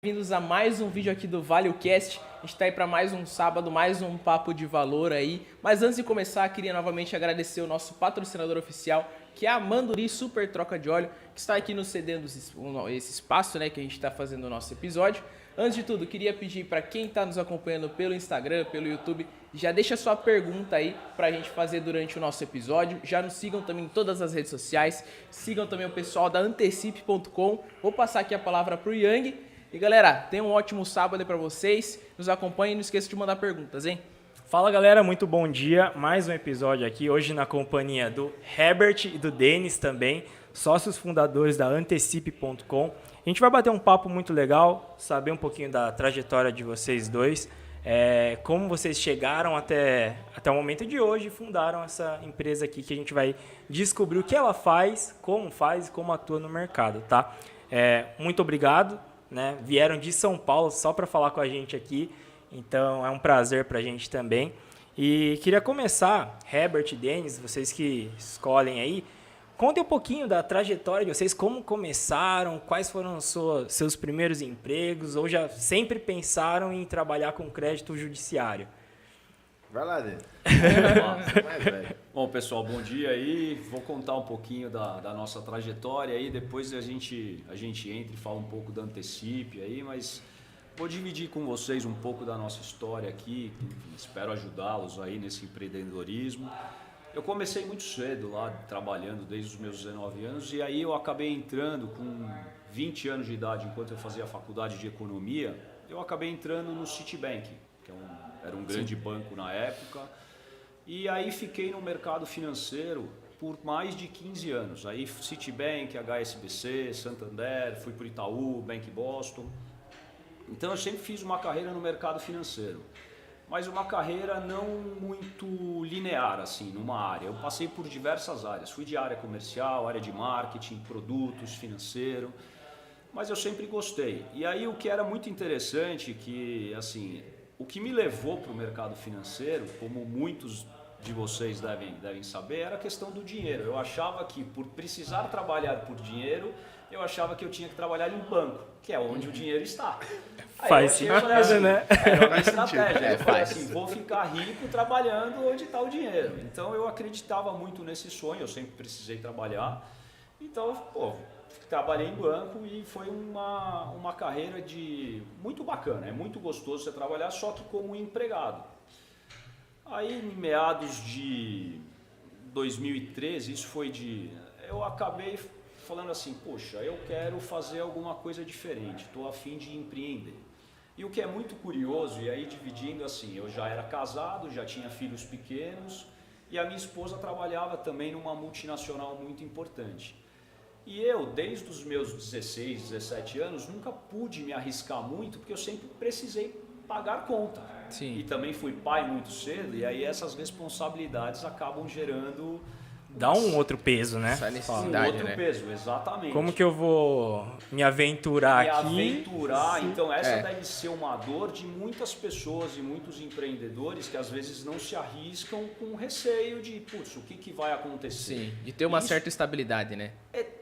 Bem-vindos a mais um vídeo aqui do ValeoCast. A gente está aí para mais um sábado, mais um papo de valor aí. Mas antes de começar, queria novamente agradecer o nosso patrocinador oficial, que é a Manduri Super Troca de Óleo, que está aqui nos cedendo esse espaço, né, que a gente está fazendo o nosso episódio. Antes de tudo, queria pedir para quem está nos acompanhando pelo Instagram, pelo YouTube, já deixa sua pergunta aí para a gente fazer durante o nosso episódio. Já nos sigam também em todas as redes sociais. Sigam também o pessoal da Antecipe.com. Vou passar aqui a palavra para o Yang. E galera, tenham um ótimo sábado para vocês. Nos acompanhem e não esqueça de mandar perguntas, hein? Fala galera, muito bom dia. Mais um episódio aqui, hoje na companhia do Herbert e do Denis também, sócios fundadores da Antecipe.com. A gente vai bater um papo muito legal, saber um pouquinho da trajetória de vocês dois, como vocês chegaram até o momento de hoje e fundaram essa empresa aqui, que a gente vai descobrir o que ela faz e como atua no mercado, tá? Muito obrigado. Né? Vieram de São Paulo só para falar com a gente aqui, então é um prazer para a gente também. E queria começar, Herbert e Denis, vocês que escolhem aí, contem um pouquinho da trajetória de vocês, como começaram, quais foram os seus primeiros empregos, ou já sempre pensaram em trabalhar com crédito judiciário? Vai lá, Denis. Bom, pessoal, bom dia aí. Vou contar um pouquinho da nossa trajetória aí, depois a gente entra e fala um pouco da Antecipe aí, mas vou dividir com vocês um pouco da nossa história aqui, espero ajudá-los aí nesse empreendedorismo. Eu comecei muito cedo lá, trabalhando desde os meus 19 anos, e aí eu acabei entrando com 20 anos de idade, enquanto eu fazia a faculdade de economia, eu acabei entrando no Citibank, que era um grande banco na época, e aí fiquei no mercado financeiro por mais de 15 anos. Aí Citibank, HSBC, Santander, fui para o Itaú, Bank Boston. Então eu sempre fiz uma carreira no mercado financeiro, mas uma carreira não muito linear assim, numa área. Eu passei por diversas áreas, fui de área comercial, área de marketing, produtos, financeiro, mas eu sempre gostei. E aí o que era muito interessante, que assim, o que me levou para o mercado financeiro, como muitos de vocês devem saber, era a questão do dinheiro. Eu achava que por precisar trabalhar por dinheiro, eu achava que eu tinha que trabalhar em um banco, que é onde o dinheiro está. Aí faz sentido, assim, né? Era uma estratégia. Eu falei assim, vou ficar rico trabalhando onde está o dinheiro. Então eu acreditava muito nesse sonho, eu sempre precisei trabalhar. Então, trabalhei em banco e foi uma carreira muito bacana, é muito gostoso você trabalhar, só que como empregado. Aí em meados de 2013, eu acabei falando assim, poxa, eu quero fazer alguma coisa diferente, estou a fim de empreender. E o que é muito curioso, e aí dividindo assim, eu já era casado, já tinha filhos pequenos e a minha esposa trabalhava também numa multinacional muito importante. E eu, desde os meus 16, 17 anos, nunca pude me arriscar muito, porque eu sempre precisei pagar conta. Sim. E também fui pai muito cedo, e aí essas responsabilidades acabam gerando... Dá um outro peso, né? Essa necessidade, outro peso, exatamente. Como que eu vou me aventurar aqui? Então essa deve ser uma dor de muitas pessoas e muitos empreendedores que às vezes não se arriscam com receio de, putz, o que vai acontecer? Sim, de ter uma certa estabilidade, né?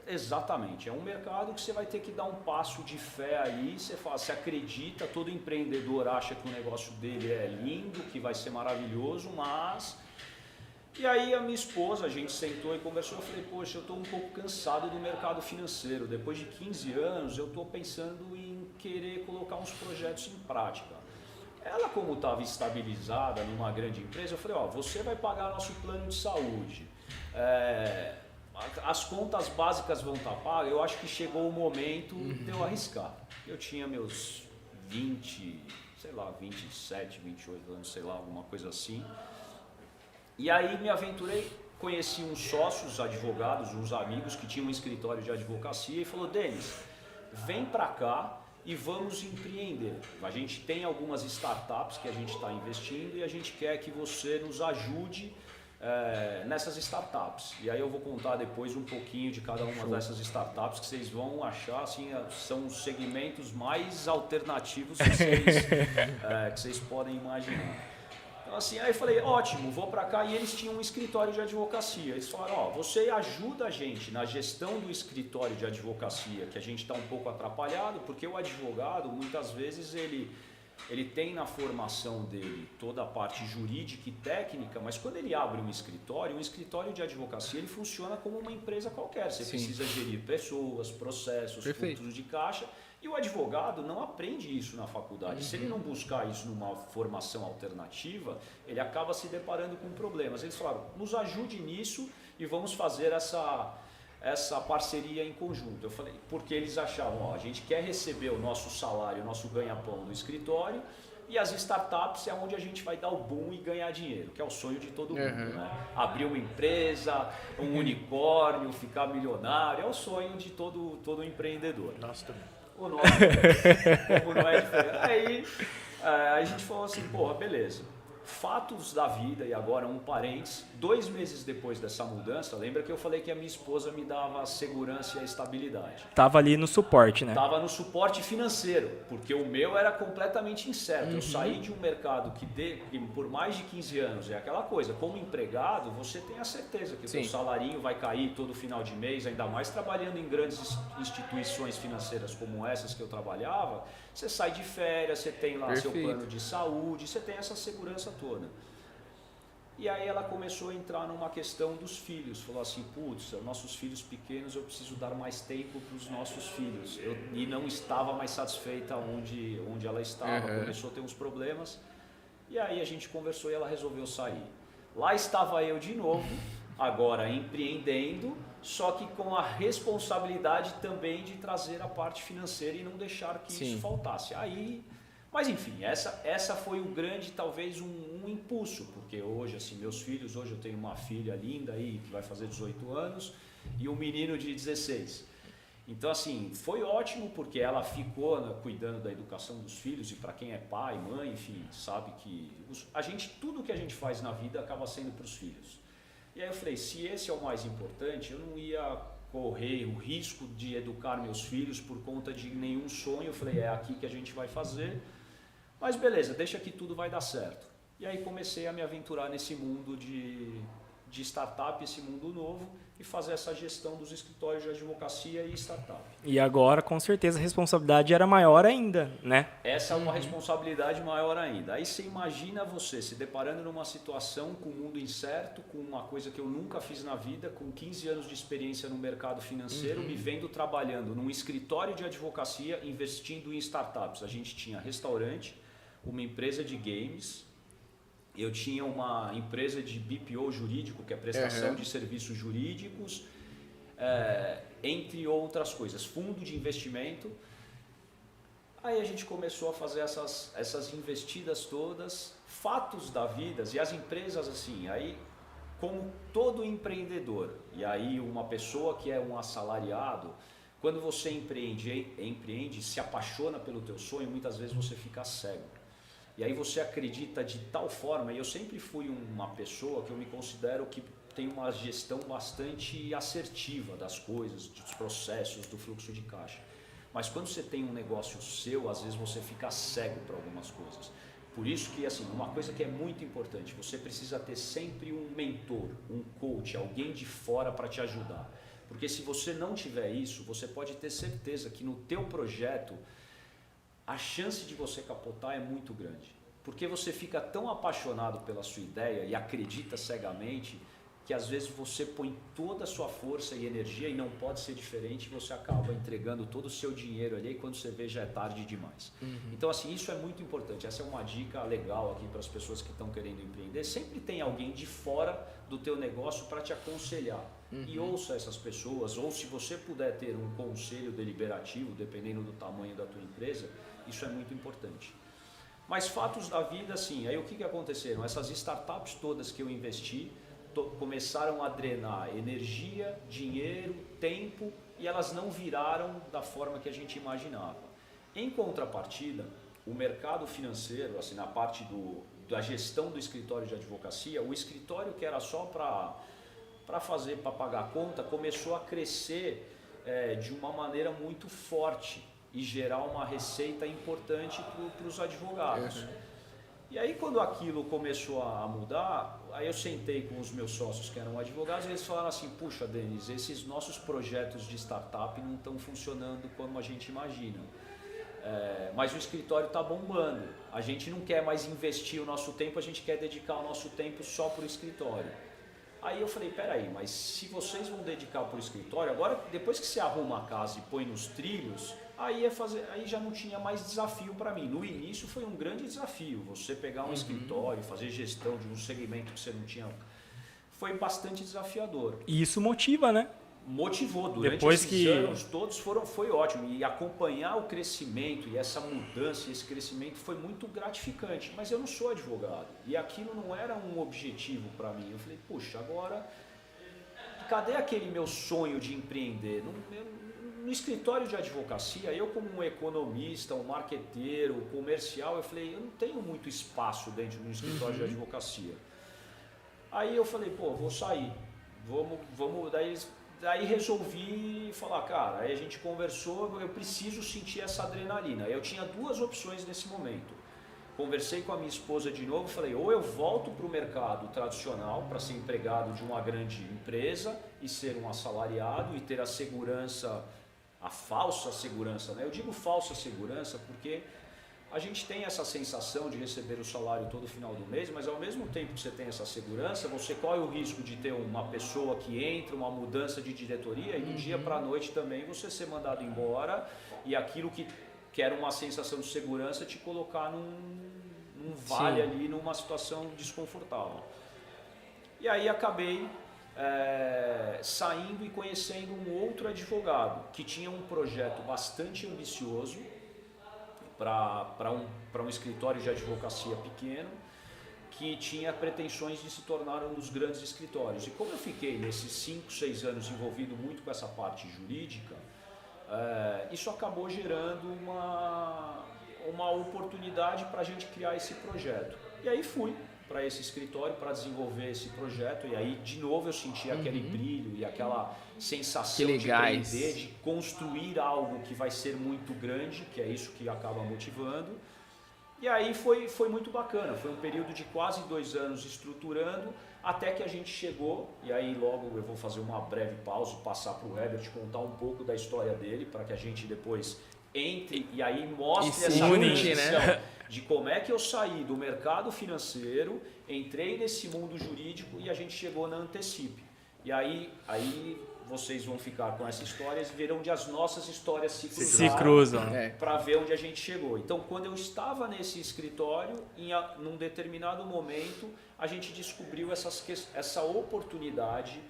Exatamente, é um mercado que você vai ter que dar um passo de fé aí, você acredita, todo empreendedor acha que o negócio dele é lindo, que vai ser maravilhoso, mas... E aí a minha esposa, a gente sentou e conversou, eu falei, poxa, eu estou um pouco cansado do mercado financeiro, depois de 15 anos eu estou pensando em querer colocar uns projetos em prática. Ela, como estava estabilizada numa grande empresa, eu falei, você vai pagar nosso plano de saúde, as contas básicas vão estar pagas, eu acho que chegou o momento de eu arriscar. Eu tinha meus 27, 28 anos, sei lá, alguma coisa assim. E aí me aventurei, conheci uns sócios advogados, uns amigos que tinham um escritório de advocacia e falou, Denis, vem pra cá e vamos empreender. A gente tem algumas startups que a gente está investindo e a gente quer que você nos ajude nessas startups. E aí eu vou contar depois um pouquinho de cada uma dessas startups que vocês vão achar, assim, são os segmentos mais alternativos que vocês podem imaginar. Então, assim, aí eu falei, ótimo, vou para cá. E eles tinham um escritório de advocacia. Eles falaram, ó, você ajuda a gente na gestão do escritório de advocacia, que a gente está um pouco atrapalhado, porque o advogado, muitas vezes, ele tem na formação dele toda a parte jurídica e técnica, mas quando ele abre um escritório de advocacia, ele funciona como uma empresa qualquer. Você precisa gerir pessoas, processos, fluxos de caixa. E o advogado não aprende isso na faculdade. Se ele não buscar isso numa formação alternativa, ele acaba se deparando com problemas. Eles falaram, nos ajude nisso e vamos fazer essa parceria em conjunto. Eu falei, porque eles achavam, ó, a gente quer receber o nosso salário, o nosso ganha-pão do escritório, e as startups é onde a gente vai dar o boom e ganhar dinheiro, que é o sonho de todo mundo, né? Abrir uma empresa, um unicórnio, ficar milionário, é o sonho de todo empreendedor. Nossa, também. O nosso, como não é diferente. Aí a gente falou assim, porra, beleza. Fatos da vida, e agora um parênteses, 2 meses depois dessa mudança, lembra que eu falei que a minha esposa me dava segurança e a estabilidade? Tava ali no suporte, né? Tava no suporte financeiro, porque o meu era completamente incerto. Eu saí de um mercado que por mais de 15 anos, é aquela coisa, como empregado, você tem a certeza que o seu salarinho vai cair todo final de mês, ainda mais trabalhando em grandes instituições financeiras como essas que eu trabalhava, você sai de férias, você tem lá seu plano de saúde, você tem essa segurança toda. E aí ela começou a entrar numa questão dos filhos, falou assim, putz, nossos filhos pequenos, eu preciso dar mais tempo para os nossos filhos. E não estava mais satisfeita onde ela estava, começou a ter uns problemas, e aí a gente conversou e ela resolveu sair. Lá estava eu de novo, agora empreendendo, só que com a responsabilidade também de trazer a parte financeira e não deixar que isso faltasse. Mas enfim, essa foi o grande, talvez um impulso, porque hoje, assim, meus filhos, hoje eu tenho uma filha linda aí que vai fazer 18 anos e um menino de 16. Então, assim, foi ótimo porque ela ficou, né, cuidando da educação dos filhos, e para quem é pai, mãe, enfim, sabe que tudo que a gente faz na vida acaba sendo para os filhos. E aí eu falei, se esse é o mais importante, eu não ia correr o risco de educar meus filhos por conta de nenhum sonho. Eu falei, é aqui que a gente vai fazer, mas beleza, deixa que tudo vai dar certo. E aí comecei a me aventurar nesse mundo de startup, esse mundo novo, e fazer essa gestão dos escritórios de advocacia e startup. E agora, com certeza, a responsabilidade era maior ainda, né? Essa é uma responsabilidade maior ainda. Aí você imagina você se deparando numa situação com o mundo incerto, com uma coisa que eu nunca fiz na vida, com 15 anos de experiência no mercado financeiro, me vendo trabalhando num escritório de advocacia, investindo em startups. A gente tinha restaurante, uma empresa de games, eu tinha uma empresa de BPO jurídico, que é prestação de serviços jurídicos, entre outras coisas, fundo de investimento. Aí a gente começou a fazer essas investidas todas, fatos da vida, e as empresas assim, aí como todo empreendedor, e aí uma pessoa que é um assalariado, quando você empreende, se apaixona pelo teu sonho, muitas vezes você fica cego. E aí você acredita de tal forma, e eu sempre fui uma pessoa que eu me considero que tem uma gestão bastante assertiva das coisas, dos processos, do fluxo de caixa. Mas quando você tem um negócio seu, às vezes você fica cego para algumas coisas. Por isso que, assim, uma coisa que é muito importante, você precisa ter sempre um mentor, um coach, alguém de fora para te ajudar. Porque se você não tiver isso, você pode ter certeza que no teu projeto a chance de você capotar é muito grande. Porque você fica tão apaixonado pela sua ideia e acredita cegamente que às vezes você põe toda a sua força e energia e não pode ser diferente, e você acaba entregando todo o seu dinheiro ali e quando você vê já é tarde demais. Então assim, isso é muito importante, essa é uma dica legal aqui para as pessoas que estão querendo empreender. Sempre tem alguém de fora do teu negócio para te aconselhar. E ouça essas pessoas, ou se você puder ter um conselho deliberativo, dependendo do tamanho da tua empresa, isso é muito importante. Mas fatos da vida, assim, aí o que aconteceram? Essas startups todas que eu investi começaram a drenar energia, dinheiro, tempo, e elas não viraram da forma que a gente imaginava. Em contrapartida, o mercado financeiro, assim, na parte da gestão do escritório de advocacia, o escritório que era só para pagar a conta, começou a crescer de uma maneira muito forte e gerar uma receita importante para os advogados. E aí quando aquilo começou a mudar, aí eu sentei com os meus sócios que eram advogados e eles falaram assim, puxa, Denis, esses nossos projetos de startup não estão funcionando como a gente imagina. Mas o escritório está bombando, a gente não quer mais investir o nosso tempo, a gente quer dedicar o nosso tempo só para o escritório. Aí eu falei, peraí, mas se vocês vão dedicar para o escritório, agora depois que você arruma a casa e põe nos trilhos, aí já não tinha mais desafio para mim. No início foi um grande desafio, você pegar um escritório, fazer gestão de um segmento que você não tinha, foi bastante desafiador. E isso motiva, né? Motivou, durante Depois esses anos todos foi ótimo, e acompanhar o crescimento e essa mudança, esse crescimento foi muito gratificante, mas eu não sou advogado e aquilo não era um objetivo para mim. Eu falei, puxa, agora cadê aquele meu sonho de empreender? No escritório de advocacia, eu como um economista, um marqueteiro, um comercial, eu falei, eu não tenho muito espaço dentro do escritório de advocacia. Aí eu falei, pô, vou sair, vamos daí resolvi falar, cara, aí a gente conversou, eu preciso sentir essa adrenalina. Eu tinha duas opções nesse momento. Conversei com a minha esposa de novo, falei, ou eu volto para o mercado tradicional, para ser empregado de uma grande empresa e ser um assalariado e ter a segurança, a falsa segurança, né? Eu digo falsa segurança porque a gente tem essa sensação de receber o salário todo final do mês, mas ao mesmo tempo que você tem essa segurança, você corre o risco de ter uma pessoa que entra, uma mudança de diretoria e do dia para a noite também você ser mandado embora e aquilo que era uma sensação de segurança te colocar num vale ali, numa situação desconfortável. E aí acabei saindo e conhecendo um outro advogado que tinha um projeto bastante ambicioso para um escritório de advocacia pequeno, que tinha pretensões de se tornar um dos grandes escritórios. E como eu fiquei nesses 5, 6 anos envolvido muito com essa parte jurídica, isso acabou gerando uma oportunidade para a gente criar esse projeto. E aí fui para esse escritório para desenvolver esse projeto, e aí de novo eu senti aquele brilho e aquela sensação de empreender, de construir algo que vai ser muito grande, que é isso que acaba motivando. E aí foi muito bacana, foi um período de quase 2 anos estruturando, até que a gente chegou, e aí logo eu vou fazer uma breve pausa, passar para o Herbert contar um pouco da história dele, para que a gente depois entre e aí mostre essa transição, né? De como é que eu saí do mercado financeiro, entrei nesse mundo jurídico e a gente chegou na Antecip. E aí vocês vão ficar com essa história e verão onde as nossas histórias se cruzam para ver onde a gente chegou. Então, quando eu estava nesse escritório, num determinado momento, a gente descobriu essa oportunidade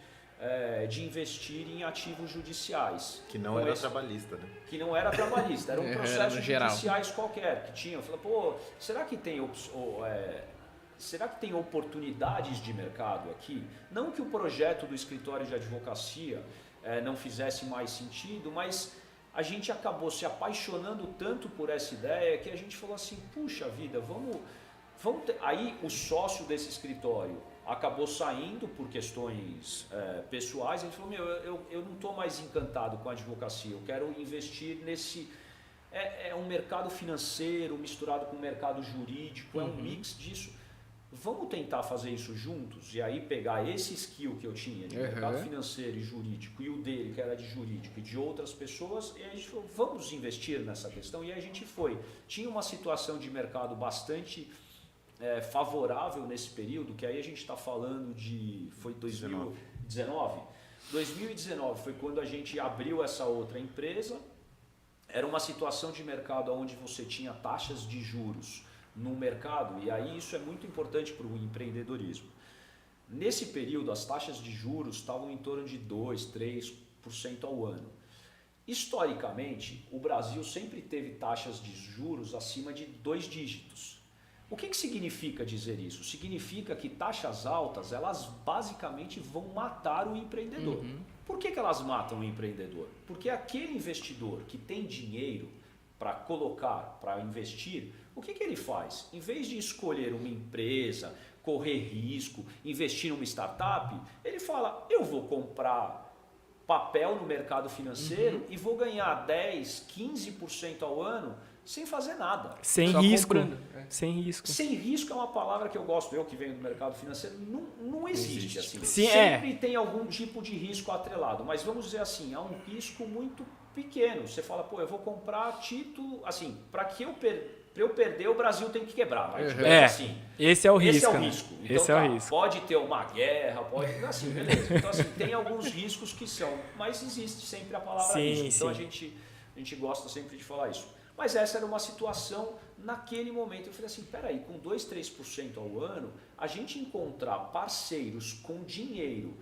de investir em ativos judiciais. Que não era trabalhista, né? Que não era trabalhista, eram processos judiciais qualquer que tinham. Eu falei, pô, será que tem oportunidades de mercado aqui? Não que o projeto do escritório de advocacia não fizesse mais sentido, mas a gente acabou se apaixonando tanto por essa ideia que a gente falou assim, puxa vida, vamos Aí o sócio desse escritório acabou saindo por questões pessoais. Ele falou, eu não estou mais encantado com a advocacia, eu quero investir nesse... É um mercado financeiro misturado com o mercado jurídico, é um mix disso. Vamos tentar fazer isso juntos? E aí pegar esse skill que eu tinha de mercado financeiro e jurídico e o dele, que era de jurídico e de outras pessoas, e a gente falou, vamos investir nessa questão? E aí a gente foi. Tinha uma situação de mercado bastante favorável nesse período, que aí a gente está falando foi 2019? 2019 foi quando a gente abriu essa outra empresa. Era uma situação de mercado onde você tinha taxas de juros no mercado, e aí isso é muito importante para o empreendedorismo. Nesse período, as taxas de juros estavam em torno de 2%, 3% ao ano. Historicamente, o Brasil sempre teve taxas de juros acima de 2 dígitos. O que significa dizer isso? Significa que taxas altas, elas basicamente vão matar o empreendedor. Por que elas matam o empreendedor? Porque aquele investidor que tem dinheiro para colocar, para investir, o que ele faz? Em vez de escolher uma empresa, correr risco, investir numa startup, ele fala, eu vou comprar papel no mercado financeiro e vou ganhar 10%, 15% ao ano sem fazer nada. Sem Só risco. comprando. Sem risco. Sem risco é uma palavra que eu gosto, eu que venho do mercado financeiro, não existe assim. Sim, Sempre tem algum tipo de risco atrelado, mas vamos dizer assim, há um risco muito pequeno. Você fala, pô, eu vou comprar título, assim, para eu perder, o Brasil tem que quebrar, vai, assim. Esse é o risco. Esse é o né? risco. Então, Esse é o risco. pode ter uma guerra, pode... Assim, beleza. Então, assim, tem alguns riscos que são, mas existe sempre a palavra risco. Então, a gente gosta sempre de falar isso. Mas essa era uma situação naquele momento. Eu falei assim, peraí, com 2, 3% ao ano, a gente encontrar parceiros com dinheiro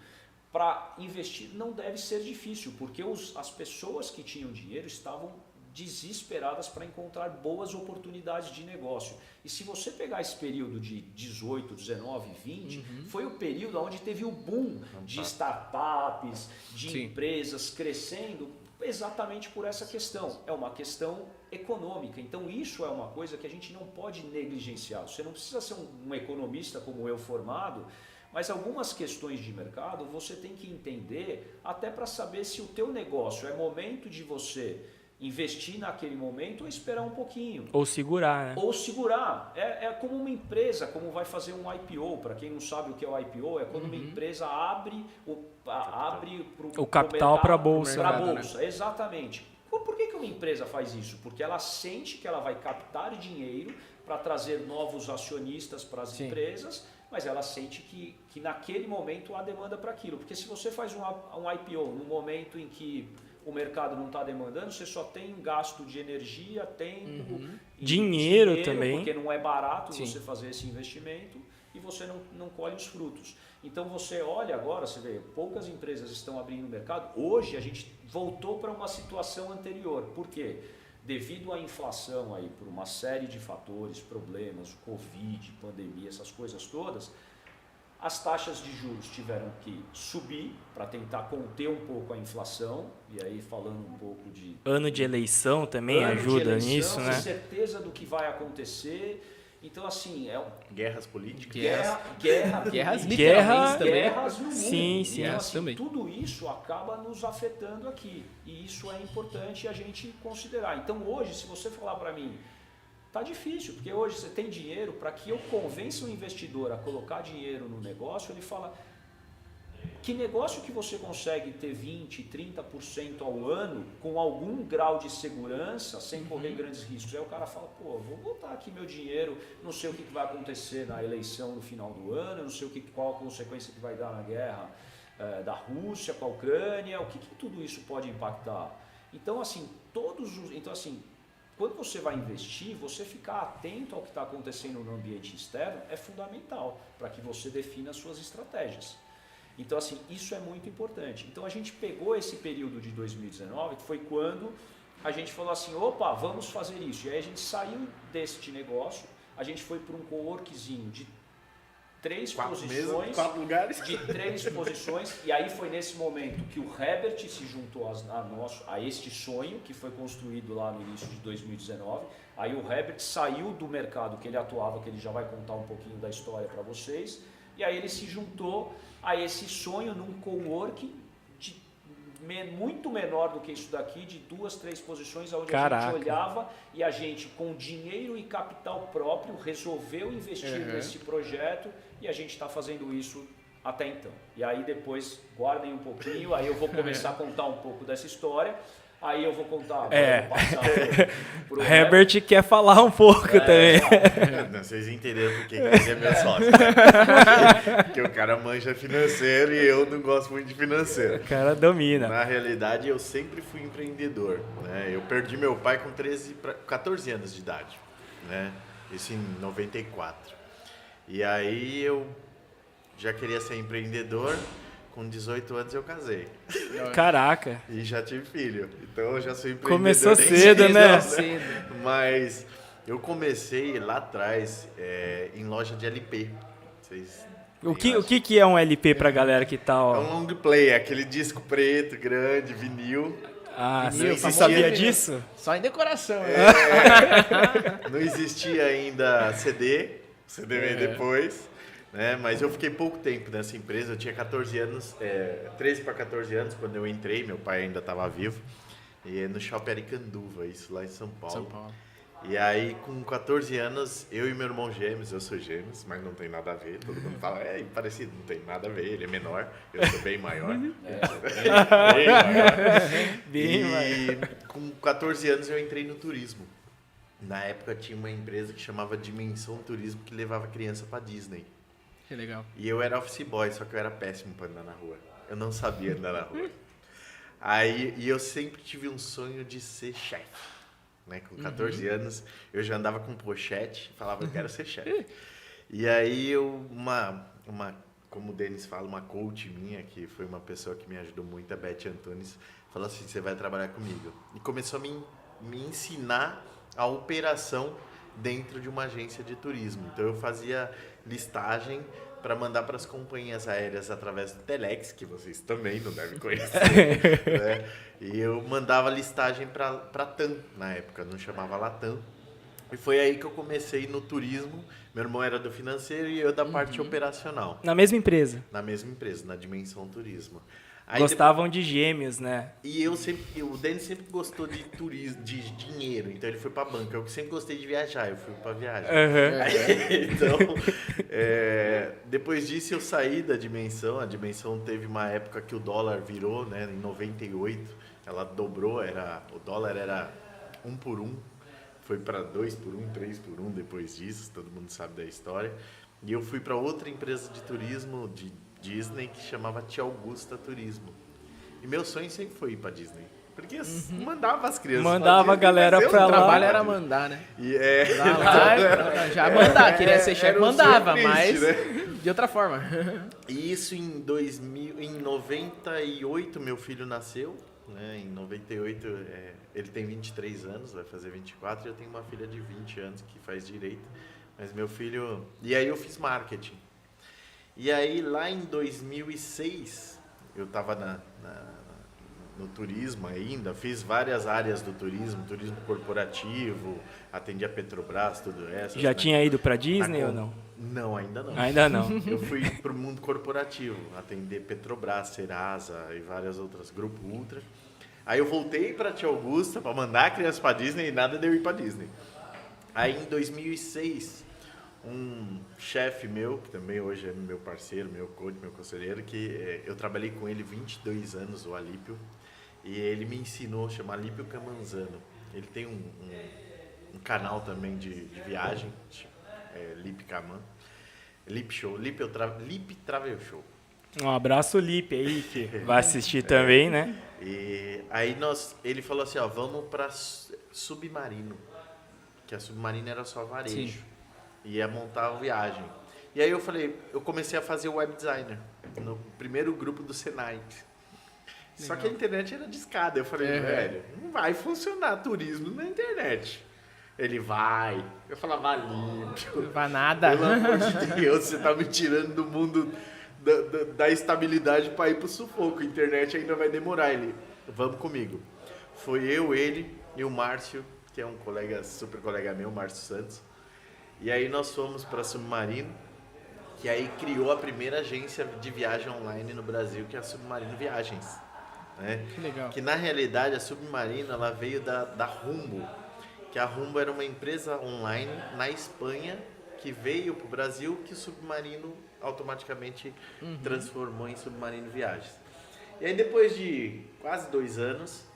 para investir não deve ser difícil, porque as pessoas que tinham dinheiro estavam desesperadas para encontrar boas oportunidades de negócio. E se você pegar esse período de 18, 19, 20, foi o período onde teve o boom de startups, de empresas crescendo, exatamente por essa questão. É uma questão econômica. Então isso é uma coisa que a gente não pode negligenciar. Você não precisa ser um economista como eu formado, mas algumas questões de mercado você tem que entender até para saber se o teu negócio é momento de você investir naquele momento ou esperar um pouquinho. Ou segurar, né? Ou segurar. É como uma empresa, como vai fazer um IPO. Para quem não sabe o que é o IPO, é quando uma empresa abre o capital para a bolsa. Para a bolsa, exatamente. Por que uma empresa faz isso? Porque ela sente que ela vai captar dinheiro para trazer novos acionistas para as empresas, mas ela sente que naquele momento há demanda para aquilo. Porque se você faz um IPO no momento em que o mercado não está demandando, você só tem gasto de energia, tempo, dinheiro também, porque não é barato você fazer esse investimento e você não colhe os frutos. Então você olha agora, você vê, poucas empresas estão abrindo o mercado. Hoje a gente voltou para uma situação anterior. Por quê? Devido à inflação aí, por uma série de fatores, problemas, Covid, pandemia, essas coisas todas, as taxas de juros tiveram que subir para tentar conter um pouco a inflação, e aí falando um pouco de... Ano de eleição também ajuda nisso, né? Certeza do que vai acontecer. Então, assim, guerras políticas. Guerras literalmente também. Guerras no mundo. Sim, então, assim, também. tudo isso acaba nos afetando aqui. E isso é importante a gente considerar. Então, hoje, se você falar para mim, tá difícil, porque hoje você tem dinheiro, para que eu convença um investidor a colocar dinheiro no negócio, ele fala, que negócio que você consegue ter 20%, 30% ao ano com algum grau de segurança, sem correr grandes riscos? Aí o cara fala, pô, vou botar aqui meu dinheiro, não sei o que vai acontecer na eleição no final do ano, não sei qual a consequência que vai dar na guerra da Rússia com a Ucrânia, o que tudo isso pode impactar? Então, assim, quando você vai investir, você ficar atento ao que está acontecendo no ambiente externo é fundamental para que você defina as suas estratégias. Então, assim, isso é muito importante. Então, a gente pegou esse período de 2019, que foi quando a gente falou assim, opa, vamos fazer isso. E aí a gente saiu deste negócio, a gente foi para um coworkzinho de 3 posições, 4 lugares. de 3 posições, e aí foi nesse momento que o Herbert se juntou a este sonho que foi construído lá no início de 2019. Aí o Herbert saiu do mercado que ele atuava, que ele já vai contar um pouquinho da história para vocês, e aí ele se juntou a esse sonho num coworking muito menor do que isso daqui, de 2, 3 posições, onde a gente olhava e a gente, com dinheiro e capital próprio, resolveu investir nesse projeto e a gente está fazendo isso até então. E aí depois, guardem um pouquinho, aí eu vou começar a contar um pouco dessa história, aí eu vou contar, vou passar pro Herbert quer falar um pouco também. Não, vocês entenderam porque ele é meu sócio. Porque o cara manja financeiro e eu não gosto muito de financeiro. O cara domina. Na realidade, eu sempre fui empreendedor, né? Eu perdi meu pai com 14 anos de idade, né? Isso em 94. E aí eu já queria ser empreendedor. Com 18 anos eu casei. Caraca. E já tive filho. Então eu já sou empreendedor. Começou cedo, né? Mas eu comecei lá atrás em loja de LP. O que é um LP pra galera que tá... É um long play, aquele disco preto, grande, vinil. Ah, você sabia disso? Só em decoração. Não existia ainda CD veio depois. Né? Mas eu fiquei pouco tempo nessa empresa, eu tinha 14 anos, 13 para 14 anos quando eu entrei, meu pai ainda estava vivo, e no Shopping Aricanduva, isso lá em São Paulo. E aí, com 14 anos, eu e meu irmão gêmeos, eu sou gêmeos, mas não tem nada a ver. Todo mundo fala, parecido, não tem nada a ver, ele é menor, eu sou bem maior. Bem maior. Bem E com 14 anos eu entrei no turismo. Na época tinha uma empresa que chamava Dimensão Turismo, que levava criança pra Disney. Que legal. E eu era office boy, só que eu era péssimo pra andar na rua. Eu não sabia andar na rua. E eu sempre tive um sonho de ser chefe. Né? Com 14 anos, eu já andava com pochete, falava, eu quero ser chefe. E aí, como o Denis fala, uma coach minha, que foi uma pessoa que me ajudou muito, a Beth Antunes, falou assim, você vai trabalhar comigo. E começou a me ensinar a operação dentro de uma agência de turismo. Então, eu fazia listagem para mandar para as companhias aéreas através do Telex, que vocês também não devem conhecer, né? E eu mandava listagem para TAM, na época, não chamava Latam. E foi aí que eu comecei no turismo. Meu irmão era do financeiro e eu da parte operacional. Na mesma empresa. Na mesma empresa, na Dimensão Turismo. Aí Gostavam de gêmeos, né? E o Denis sempre gostou de turismo, de dinheiro, então ele foi pra banca. Eu sempre gostei de viajar, eu fui pra viagem. Aí, então, depois disso eu saí da Dimensão. A Dimensão teve uma época que o dólar virou, né? Em 98, ela dobrou, o dólar era 1 por 1, foi para 2 por 1, 3 por 1 depois disso, todo mundo sabe da história. E eu fui para outra empresa de turismo, de Disney, que chamava Tia Augusta Turismo. E meu sonho sempre foi ir pra Disney. Porque mandava as crianças. Mandava a galera pra lá. O trabalho era mandar, né? E Já mandar, queria ser chefe, era um mandava, sonho mas triste, de outra forma. E isso em 98 meu filho nasceu. Né? Em 98 ele tem 23 anos, vai fazer 24. E eu tenho uma filha de 20 anos que faz direito. Mas meu filho... E aí eu fiz marketing. E aí, lá em 2006, eu estava no turismo ainda, fiz várias áreas do turismo corporativo, atendi a Petrobras, tudo isso. Já tinha ido para Disney ou não? Não, ainda não. Ainda não. Eu fui para o mundo corporativo, atender Petrobras, Serasa e várias outras, Grupo Ultra. Aí eu voltei para Tia Augusta para mandar a criança para Disney e nada de eu ir para Disney. Aí, em 2006... um chefe meu, que também hoje é meu parceiro, meu coach, meu conselheiro, que eu trabalhei com ele 22 anos, o Alípio, e ele me ensinou, chama Alípio Camanzano. Ele tem um canal também de viagem, Lip Caman, Lip Show, Lip Travel Show. Um abraço, Lipe, aí, que vai assistir também, né? E aí ele falou assim, vamos para Submarino, que a Submarino era só varejo. Sim. Ia montar a viagem. E aí eu comecei a fazer web designer no primeiro grupo do Senai. Legal. Só que a internet era discada. Eu falei, velho, não vai funcionar turismo na internet. Ele vai. Eu falava, Límpio. Não vai nada. Pelo amor de Deus, você tá me tirando do mundo da estabilidade para ir pro sufoco. A internet ainda vai demorar. Ele, vamos comigo. Foi eu, ele e o Márcio, que é um super colega meu, Márcio Santos. E aí nós fomos para Submarino, que aí criou a primeira agência de viagem online no Brasil, que é a Submarino Viagens. Né? Que legal. Que na realidade a Submarino ela veio da Rumbo, que a Rumbo era uma empresa online na Espanha que veio para o Brasil, que o Submarino automaticamente transformou em Submarino Viagens. E aí depois de quase 2 anos,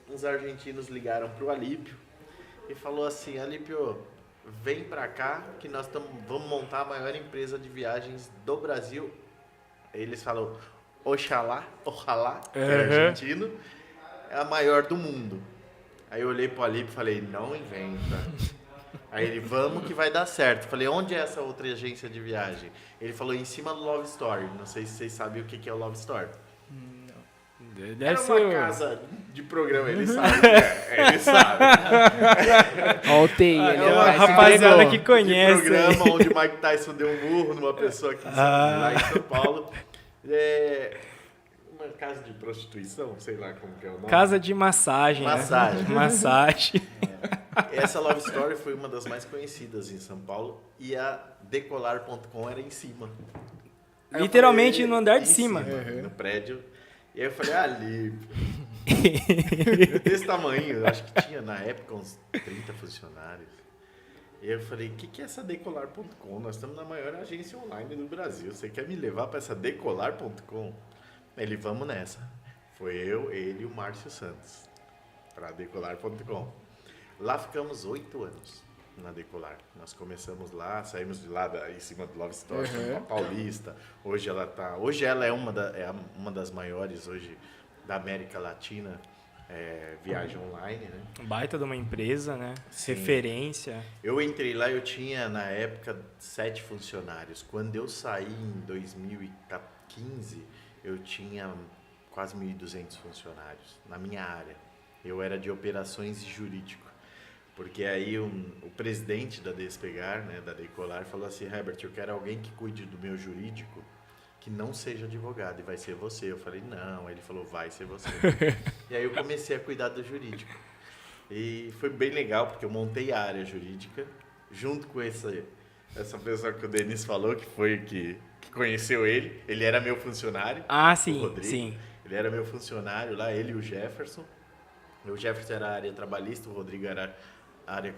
uns argentinos ligaram para o Alípio e falou assim, Alípio, vem pra cá que nós vamos montar a maior empresa de viagens do Brasil. Eles falam, Oxalá, que é argentino, é a maior do mundo. Aí eu olhei pro Alípio e falei, não inventa. Aí ele, vamos que vai dar certo. Falei, onde é essa outra agência de viagem? Ele falou, em cima do Love Story. Não sei se vocês sabem o que é o Love Story. Era uma casa de programa, ele sabe. Ele sabe. Ó, o TI, ele é uma rapaziada que conhece. De programa onde Mike Tyson deu um burro numa pessoa aqui lá em São Paulo. Uma casa de prostituição, sei lá como que é o nome. Casa de massagem. Massagem. Né? Massagem. Essa Love Story foi uma das mais conhecidas em São Paulo e a Decolar.com era em cima. Literalmente no andar de cima. No prédio. E aí eu falei, Alípio. Desse tamanho, eu acho que tinha na época uns 30 funcionários. E eu falei, o que é essa Decolar.com? Nós estamos na maior agência online do Brasil. Você quer me levar para essa Decolar.com? Ele, vamos nessa. Foi eu, ele e o Márcio Santos para Decolar.com. Lá ficamos 8 anos na Decolar. Nós começamos lá, saímos de lá em cima do Love Store, uma paulista. Hoje ela é uma das maiores hoje da América Latina. Viagem online, né? Baita de uma empresa, né? Sim. Referência. Eu entrei lá, eu tinha na época 7 funcionários. Quando eu saí em 2015, eu tinha quase 1.200 funcionários na minha área. Eu era de operações e jurídico. Porque aí o presidente da Despegar, né, da Decolar, falou assim, Herbert, eu quero alguém que cuide do meu jurídico, que não seja advogado, e vai ser você. Eu falei, não. Ele falou, vai ser você. E aí eu comecei a cuidar do jurídico. E foi bem legal, porque eu montei a área jurídica, junto com essa pessoa que o Denis falou, que foi que conheceu ele. Ele era meu funcionário. Ah, sim, o Rodrigo. sim. Ele era meu funcionário lá, ele e o Jefferson. O Jefferson era a área trabalhista, o Rodrigo era a área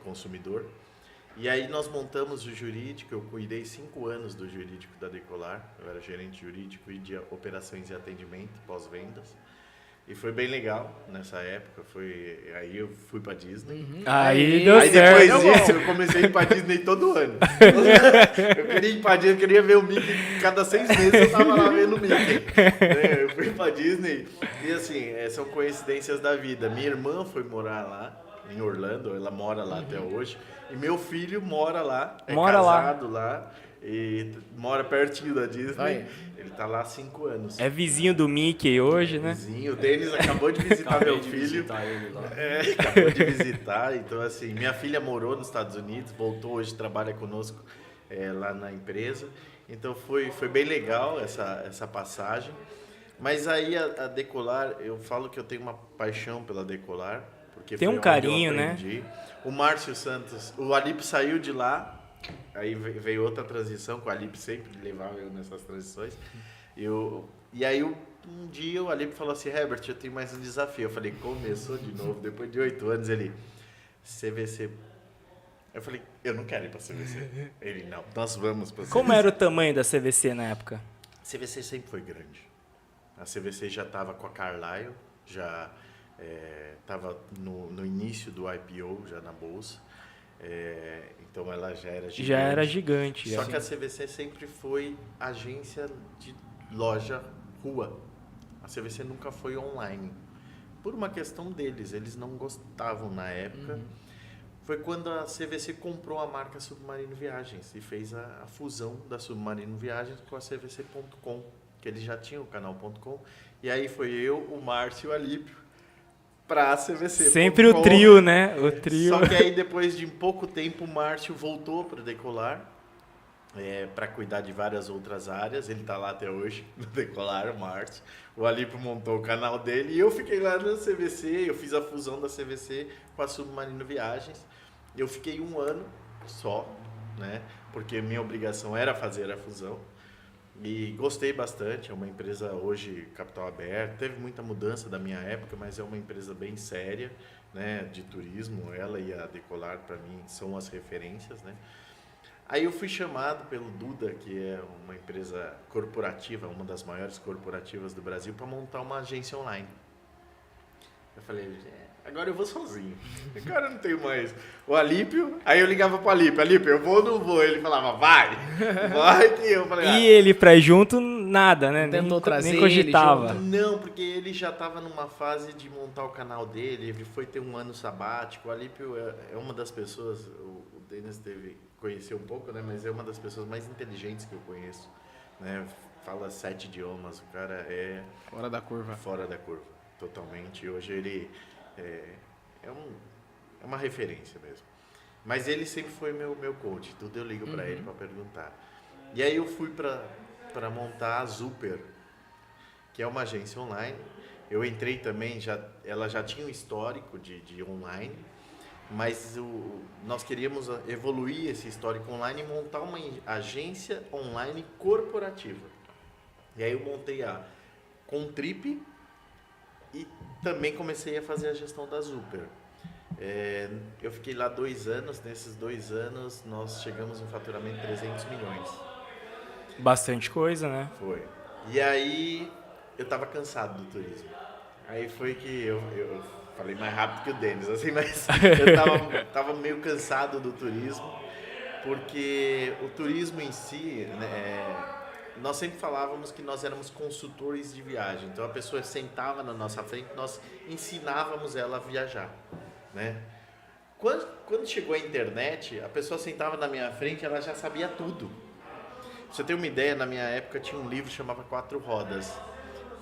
consumidor. E aí nós montamos o jurídico, eu cuidei 5 anos do jurídico da Decolar, eu era gerente jurídico e de operações e atendimento, pós-vendas. E foi bem legal nessa época, aí eu fui pra Disney. Aí deu Aí certo. depois disso eu comecei a ir pra Disney todo ano. Eu queria ir pra Disney, eu queria ver o Mickey, cada 6 meses eu tava lá vendo o Mickey. Eu fui pra Disney e assim, são coincidências da vida. Minha irmã foi morar lá, em Orlando, ela mora lá até hoje. E meu filho mora lá, casado lá e mora pertinho da Disney. Ele tá lá há 5 anos. É vizinho do Mickey hoje, né? Vizinho. O Denis acabou de visitar meu filho. Visitar ele lá. Acabou de visitar. Então, assim, minha filha morou nos Estados Unidos, voltou hoje, trabalha conosco lá na empresa. Então, foi bem legal essa passagem. Mas aí a Decolar, eu falo que eu tenho uma paixão pela Decolar. Porque tem um carinho, né? O Márcio Santos, o Alip saiu de lá, aí veio outra transição, que o Alip sempre levava eu nessas transições. E aí um dia o Alip falou assim, Herbert, eu tenho mais um desafio. Eu falei, começou de novo, depois de 8 anos, ele, CVC. Eu falei, eu não quero ir pra CVC. Ele, não, nós vamos pra CVC. Como era o tamanho da CVC na época? A CVC sempre foi grande. A CVC já estava com a Carlyle, já estava no início do IPO, já na bolsa. Então ela já era gigante. Já era gigante. Só que a CVC sempre foi agência de loja rua. A CVC nunca foi online. Por uma questão deles, eles não gostavam na época. Foi quando a CVC comprou a marca Submarino Viagens e fez a fusão da Submarino Viagens com a CVC.com, que eles já tinham o canal.com. E aí foi eu, o Márcio e o Alípio para a CVC. Sempre o trio, né? O trio. Só que aí depois de pouco tempo o Márcio voltou para Decolar para cuidar de várias outras áreas. Ele está lá até hoje no Decolar, o Márcio. O Alípio montou o canal dele e eu fiquei lá na CVC. Eu fiz a fusão da CVC com a Submarino Viagens. Eu fiquei 1 ano só, né? Porque minha obrigação era fazer a fusão. E gostei bastante, é uma empresa hoje capital aberto, teve muita mudança da minha época, mas é uma empresa bem séria, né, de turismo. Ela e a Decolar, para mim, são as referências, né. Aí eu fui chamado pelo Duda, que é uma empresa corporativa, uma das maiores corporativas do Brasil, para montar uma agência online. Eu falei, agora eu vou sozinho. Agora eu não tenho mais o Alípio. Aí eu ligava pro Alípio, eu vou ou não vou? Ele falava, vai que eu falei, E ele pra ir junto, nada, né? Tentou trazer nem cogitava. Não, porque ele já estava numa fase de montar o canal dele, ele foi ter 1 ano sabático. O Alípio é uma das pessoas, o Denis conhecer um pouco, né? Mas é uma das pessoas mais inteligentes que eu conheço, né? Fala 7 idiomas, o cara é... Fora da curva. Fora da curva, totalmente. Hoje ele é uma referência mesmo. Mas ele sempre foi meu coach, tudo eu ligo para ele para perguntar. E aí eu fui para montar a Zuper, que é uma agência online. Eu entrei também, ela já tinha um histórico de online, mas nós queríamos evoluir esse histórico online e montar uma agência online corporativa. E aí eu montei a Contrip e também comecei a fazer a gestão da Zuper. Eu fiquei lá 2 anos, nesses 2 anos nós chegamos em faturamento de 300 milhões. Bastante coisa, né? Foi. E aí eu tava cansado do turismo. Aí foi que eu falei mais rápido que o Denis, assim, mas eu tava meio cansado do turismo, porque o turismo em si, né, nós sempre falávamos que nós éramos consultores de viagem. Então a pessoa sentava na nossa frente, nós ensinávamos ela a viajar, né? Quando chegou a internet, a pessoa sentava na minha frente, ela já sabia tudo. Pra você ter uma ideia, na minha época tinha um livro que chamava Quatro Rodas,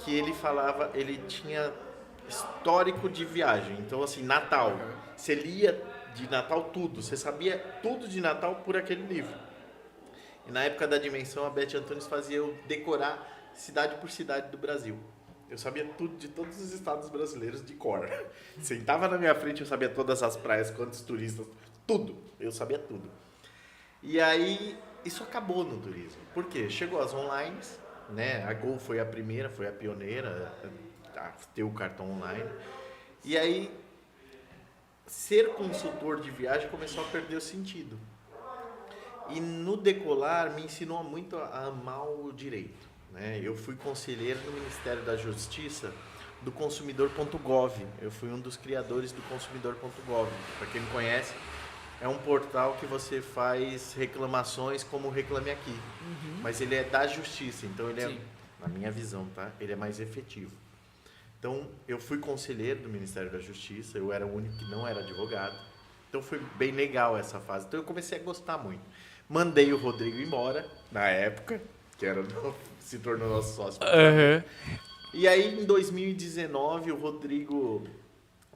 que ele tinha histórico de viagem. Então assim, Natal, você lia de Natal tudo, você sabia tudo de Natal por aquele livro. E na época da Dimensão, a Beth Antunes fazia eu decorar cidade por cidade do Brasil. Eu sabia tudo de todos os estados brasileiros de cor. Sentava na minha frente, eu sabia todas as praias, quantos turistas, tudo. Eu sabia tudo. E aí, isso acabou no turismo. Por quê? Chegou as online, né? A Gol foi a primeira, foi a pioneira a ter o cartão online. E aí, ser consultor de viagem começou a perder o sentido. E no decolar me ensinou muito a amar o direito, né? Eu fui conselheiro no Ministério da Justiça do Consumidor.gov. Eu fui um dos criadores do Consumidor.gov. Para quem não conhece, é um portal que você faz reclamações como Reclame Aqui. Mas ele é da Justiça, então ele é, na minha visão, tá? Ele é mais efetivo. Então, eu fui conselheiro do Ministério da Justiça, eu era o único que não era advogado. Então, foi bem legal essa fase. Então, eu comecei a gostar muito. Mandei o Rodrigo embora, na época, que se tornou nosso sócio. E aí, em 2019, o Rodrigo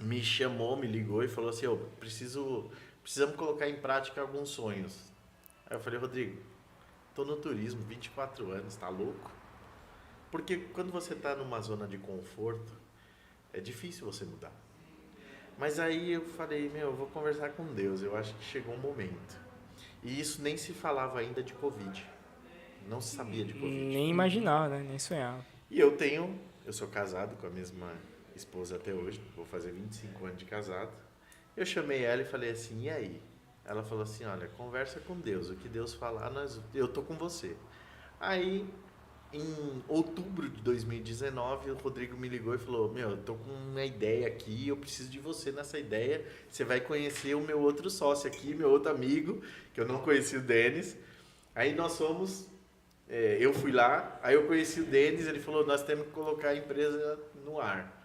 me chamou, me ligou e falou assim, precisamos colocar em prática alguns sonhos. Aí eu falei, Rodrigo, tô no turismo, 24 anos, tá louco? Porque quando você tá numa zona de conforto, é difícil você mudar. Mas aí eu falei, eu vou conversar com Deus, eu acho que chegou um momento. E isso nem se falava ainda de Covid. Não se sabia de Covid. Nem imaginava, né? Nem sonhava. E eu sou casado com a mesma esposa até hoje, vou fazer 25 anos de casado. Eu chamei ela e falei assim, e aí? Ela falou assim, olha, conversa com Deus, o que Deus falar, eu tô com você. Aí, em outubro de 2019, o Rodrigo me ligou e falou, eu tô com uma ideia aqui, eu preciso de você nessa ideia, você vai conhecer o meu outro sócio aqui, meu outro amigo, que eu não conheci, o Denis. Aí nós fomos, eu fui lá, aí eu conheci o Denis, ele falou, nós temos que colocar a empresa no ar.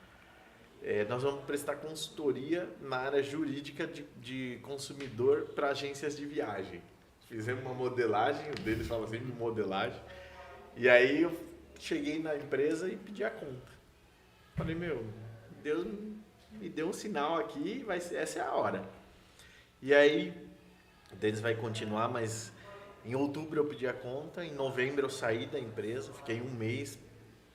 Nós vamos prestar consultoria na área jurídica de consumidor para agências de viagem. Fizemos uma modelagem, o Denis fala sempre de modelagem. E aí eu cheguei na empresa e pedi a conta. Falei, Deus me deu um sinal aqui, essa é a hora. E aí, o Denis vai continuar, mas em outubro eu pedi a conta, em novembro eu saí da empresa, fiquei um mês,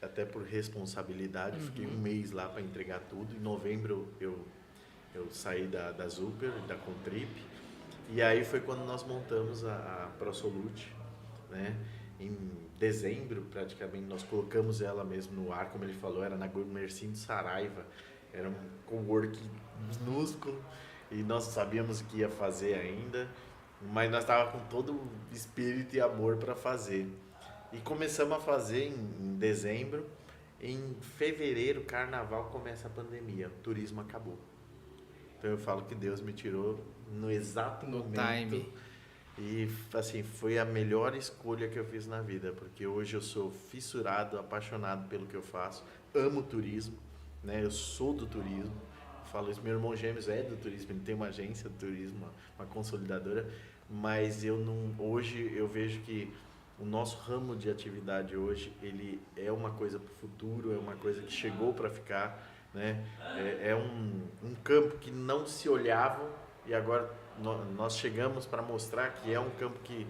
até por responsabilidade, fiquei um mês lá para entregar tudo. Em novembro eu saí da Zuper, da Contrip, e aí foi quando nós montamos a ProSolute, né? Em dezembro, praticamente, nós colocamos ela mesmo no ar, como ele falou, era na Mercinho Saraiva, era um coworking minúsculo, e nós sabíamos o que ia fazer ainda, mas nós estávamos com todo o espírito e amor para fazer. E começamos a fazer em dezembro, em fevereiro, carnaval, começa a pandemia, o turismo acabou. Então eu falo que Deus me tirou no exato momento. Time. E assim, foi a melhor escolha que eu fiz na vida, porque hoje eu sou fissurado, apaixonado pelo que eu faço, amo o turismo, né? Eu sou do turismo, falo isso, meu irmão gêmeos é do turismo, ele tem uma agência de turismo, uma consolidadora, mas hoje eu vejo que o nosso ramo de atividade hoje, ele é uma coisa para o futuro, é uma coisa que chegou para ficar, né? É um campo que não se olhava e agora nós chegamos para mostrar que é um campo que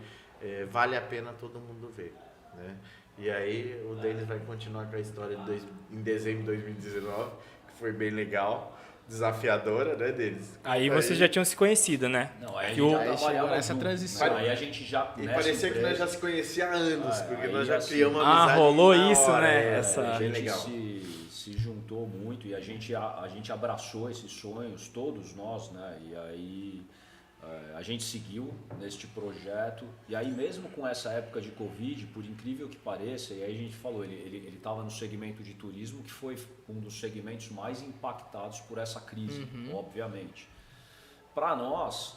vale a pena todo mundo ver, né? E aí o Denis vai continuar com a história em dezembro de 2019, que foi bem legal, desafiadora, né, Denis? Aí vocês já tinham se conhecido, né? Não, aí já chegou nessa transição. Aí a gente já... E parecia empresa, que nós já se conhecia há anos, porque nós já já criamos uma amizade. Rolou na isso, hora, né? A gente legal. se se juntou muito e a gente abraçou esses sonhos, todos nós, né? E aí a gente seguiu neste projeto. E aí mesmo com essa época de Covid, por incrível que pareça, e aí a gente falou, ele estava no segmento de turismo, que foi um dos segmentos mais impactados por essa crise, obviamente. Para nós,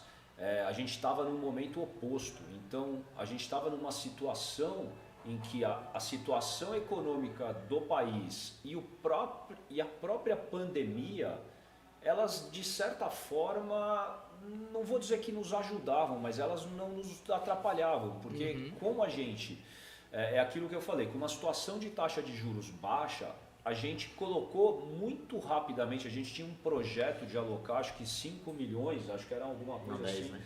a gente estava num momento oposto. Então, a gente estava numa situação em que a situação econômica do país e a própria pandemia, elas, de certa forma, não vou dizer que nos ajudavam, mas elas não nos atrapalhavam. Porque como a gente, é aquilo que eu falei, com uma situação de taxa de juros baixa, a gente colocou muito rapidamente, a gente tinha um projeto de alocar, acho que 5 milhões, acho que era alguma coisa 10, assim, né?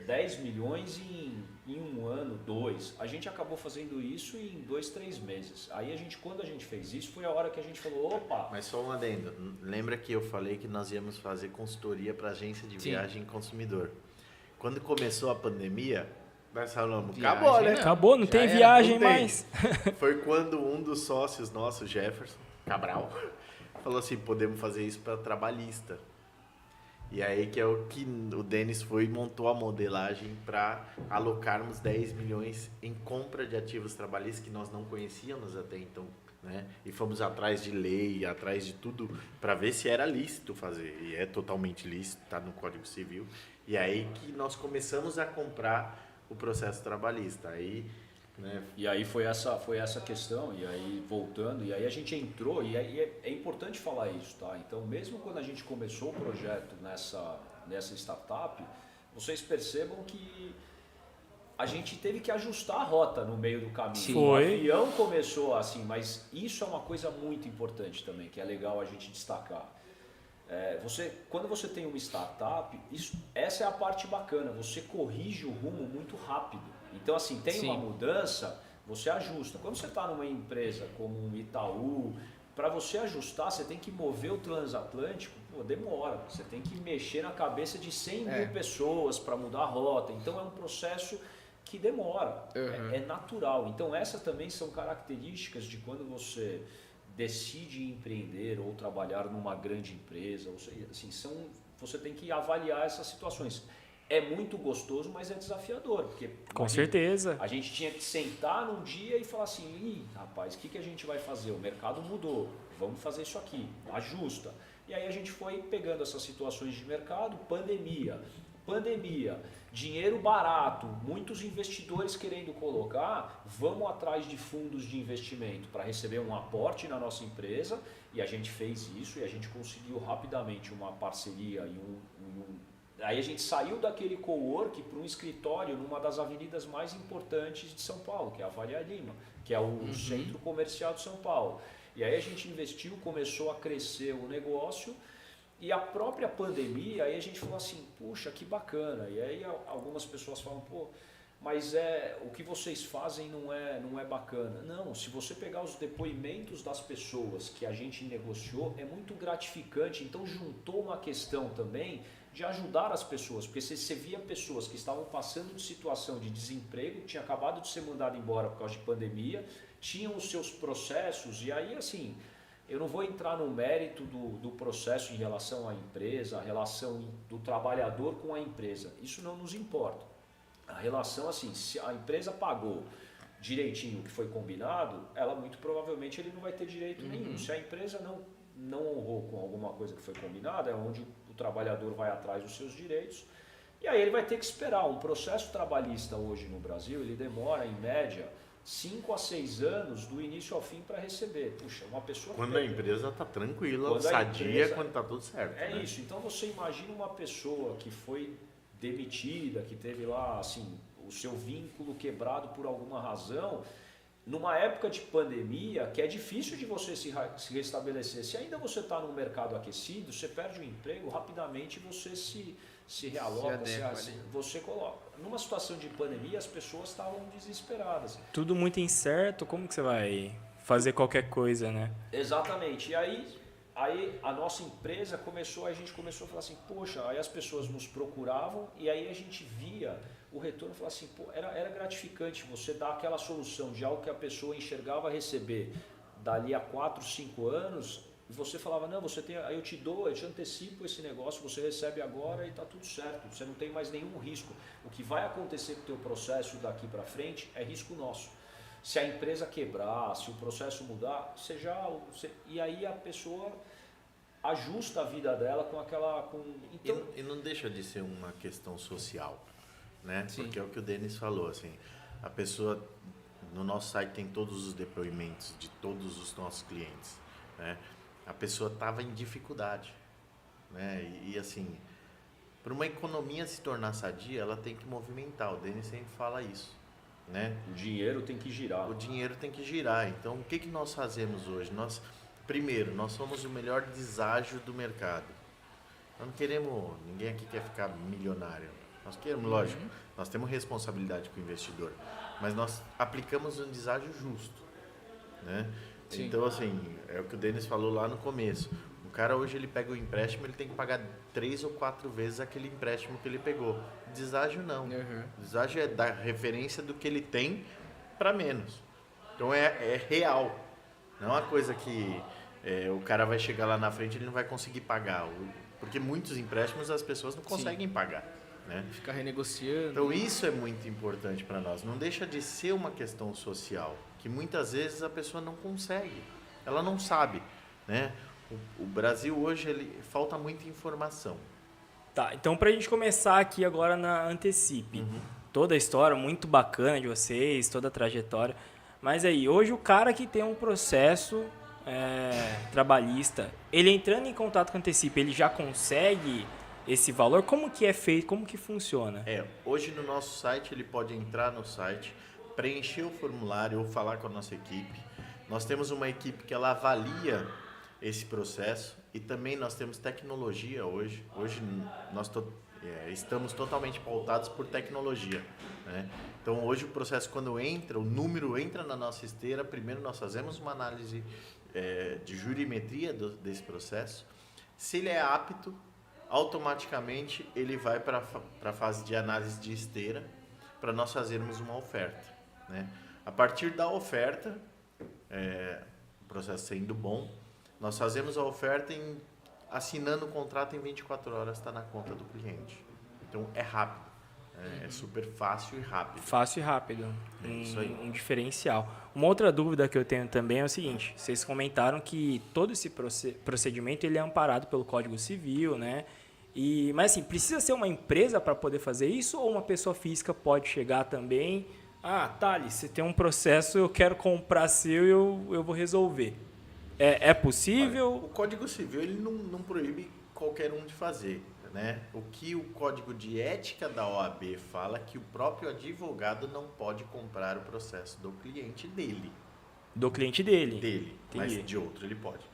10 milhões em um ano, 2. A gente acabou fazendo isso em 2, 3 meses. Aí quando a gente fez isso, foi a hora que a gente falou, opa... Mas só um adendo, lembra que eu falei que nós íamos fazer consultoria para agência de viagem e consumidor. Quando começou a pandemia, nós falamos, acabou, né? Acabou, não tem era, viagem não tem. mais. Foi quando um dos sócios nossos, Jefferson Cabral, falou assim, podemos fazer isso para trabalhista. E aí que é o que o Denis foi e montou a modelagem para alocarmos 10 milhões em compra de ativos trabalhistas que nós não conhecíamos até então, né? E fomos atrás de lei, atrás de tudo para ver se era lícito fazer. E é totalmente lícito, está no Código Civil. E aí que nós começamos a comprar o processo trabalhista. Aí, né? E aí foi essa questão, e aí voltando, e aí a gente entrou, e aí é importante falar isso, tá? Então, mesmo quando a gente começou o projeto nessa startup, vocês percebam que a gente teve que ajustar a rota no meio do caminho. Sim. O avião começou assim, mas isso é uma coisa muito importante também, que é legal a gente destacar. Quando você tem uma startup, essa é a parte bacana, você corrige o rumo muito rápido. Então, assim, tem uma mudança, você ajusta. Quando você está numa empresa como um Itaú, para você ajustar, você tem que mover o transatlântico, demora. Você tem que mexer na cabeça de 100 mil pessoas para mudar a rota. Então, é um processo que demora, é natural. Então, essas também são características de quando você decide empreender ou trabalhar numa grande empresa. Ou seja, assim, você tem que avaliar essas situações. É muito gostoso, mas é desafiador. Porque Com certeza. A gente tinha que sentar num dia e falar assim, ih, rapaz, o que a gente vai fazer? O mercado mudou, vamos fazer isso aqui, ajusta. E aí a gente foi pegando essas situações de mercado, pandemia, dinheiro barato, muitos investidores querendo colocar, vamos atrás de fundos de investimento para receber um aporte na nossa empresa, e a gente fez isso e a gente conseguiu rapidamente uma parceria Aí a gente saiu daquele cowork para um escritório numa das avenidas mais importantes de São Paulo, que é a Faria Lima, que é o centro comercial de São Paulo. E aí a gente investiu, começou a crescer o negócio, e a própria pandemia, aí a gente falou assim, puxa, que bacana. E aí algumas pessoas falam, pô, mas o que vocês fazem não é bacana. Não, se você pegar os depoimentos das pessoas que a gente negociou, é muito gratificante. Então juntou uma questão também de ajudar as pessoas, porque você via pessoas que estavam passando de situação de desemprego, tinha acabado de ser mandado embora por causa de pandemia, tinham os seus processos, e aí assim, eu não vou entrar no mérito do processo em relação à empresa, a relação do trabalhador com a empresa, isso não nos importa. A relação assim, se a empresa pagou direitinho o que foi combinado, ela muito provavelmente ele não vai ter direito nenhum. Se a empresa não honrou com alguma coisa que foi combinada, é onde o trabalhador vai atrás dos seus direitos, e aí ele vai ter que esperar. Um processo trabalhista hoje no Brasil, ele demora em média 5 a 6 anos do início ao fim para receber. Puxa, uma pessoa... Quando a empresa está tranquila, sadia, quando está tudo certo. É isso, então você imagina uma pessoa que foi demitida, que teve lá assim, o seu vínculo quebrado por alguma razão, numa época de pandemia, que é difícil de você se restabelecer. Se ainda você está num mercado aquecido, você perde o emprego, rapidamente você se realoca, você coloca. Numa situação de pandemia, as pessoas estavam desesperadas. Tudo muito incerto, como que você vai fazer qualquer coisa, né? Exatamente. E aí a nossa empresa a gente começou a falar assim, poxa, aí as pessoas nos procuravam e aí a gente via o retorno e falava assim, pô, era gratificante você dar aquela solução de algo que a pessoa enxergava receber dali a 4, 5 anos, E você falava, não, aí eu te antecipo esse negócio, você recebe agora e está tudo certo, você não tem mais nenhum risco. O que vai acontecer com o teu processo daqui para frente é risco nosso. Se a empresa quebrar, se o processo mudar, e aí a pessoa ajusta a vida dela com aquela... Então, e não deixa de ser uma questão social, né? Sim. Porque é o que o Denis falou, assim, a pessoa, no nosso site tem todos os depoimentos de todos os nossos clientes, né? A pessoa estava em dificuldade, né? E assim, para uma economia se tornar sadia, ela tem que movimentar. O Denis sempre fala isso, né? o dinheiro tem que girar. O dinheiro tem que girar. Então, o que nós fazemos hoje? Primeiro, nós somos o melhor deságio do mercado. Nós não queremos, ninguém aqui quer ficar milionário. Nós queremos, lógico, nós temos responsabilidade com o investidor, mas nós aplicamos um deságio justo, né? Sim. Então, assim, é o que o Denis falou lá no começo. O cara hoje ele pega o empréstimo, ele tem que pagar 3 ou 4 vezes aquele empréstimo que ele pegou. Deságio não. Deságio é dar referência do que ele tem para menos. Então é real. Não é uma coisa que o cara vai chegar lá na frente e ele não vai conseguir pagar. Porque muitos empréstimos as pessoas não conseguem pagar, né? Ficar renegociando. Então isso é muito importante para nós. Não deixa de ser uma questão social, que muitas vezes a pessoa não consegue. Ela não sabe, né? O Brasil hoje falta muita informação. Tá, então pra gente começar aqui agora na Antecipe. Toda a história muito bacana de vocês, toda a trajetória. Mas aí, hoje o cara que tem um processo trabalhista, ele entrando em contato com a Antecipe, ele já consegue esse valor? Como que é feito? Como que funciona? Hoje no nosso site, ele pode entrar no site, preencher o formulário ou falar com a nossa equipe. Nós temos uma equipe que ela avalia esse processo e também nós temos tecnologia hoje. Hoje nós estamos totalmente pautados por tecnologia, né? Então hoje o processo, quando entra, o número entra na nossa esteira, primeiro nós fazemos uma análise de jurimetria desse processo. Se ele é apto, automaticamente ele vai para a fase de análise de esteira para nós fazermos uma oferta, né? A partir da oferta, o processo sendo bom, nós fazemos a oferta assinando o contrato em 24 horas, está na conta do cliente. Então é rápido, é super fácil e rápido. Fácil e rápido, Isso aí. um diferencial. Uma outra dúvida que eu tenho também é o seguinte, vocês comentaram que todo esse procedimento ele é amparado pelo Código Civil, né? Mas assim, precisa ser uma empresa para poder fazer isso ou uma pessoa física pode chegar também? Thales, você tem um processo, eu quero comprar seu e eu vou resolver. É possível? Olha, o Código Civil ele não proíbe qualquer um de fazer, né? O que o Código de Ética da OAB fala é que o próprio advogado não pode comprar o processo do cliente dele. Do cliente dele? Dele, Entendi. mas de outro ele pode.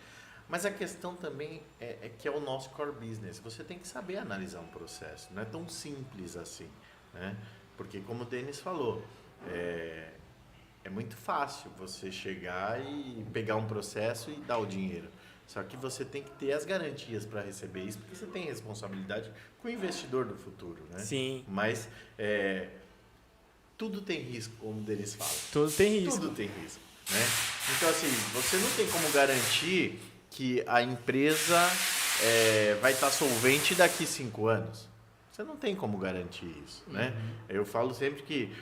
Mas a questão também é que é o nosso core business. Você tem que saber analisar um processo. Não é tão simples assim, né? Porque como o Denis falou, é muito fácil você chegar e pegar um processo e dar o dinheiro. Só que você tem que ter as garantias para receber isso, porque você tem responsabilidade com o investidor do futuro, né? Sim. Mas tudo tem risco, como o Denis fala. Tudo tem risco. Tudo tem risco, né? Então, assim, você não tem como garantir que a empresa vai estar solvente daqui 5 anos. Você não tem como garantir isso, né? Eu falo sempre que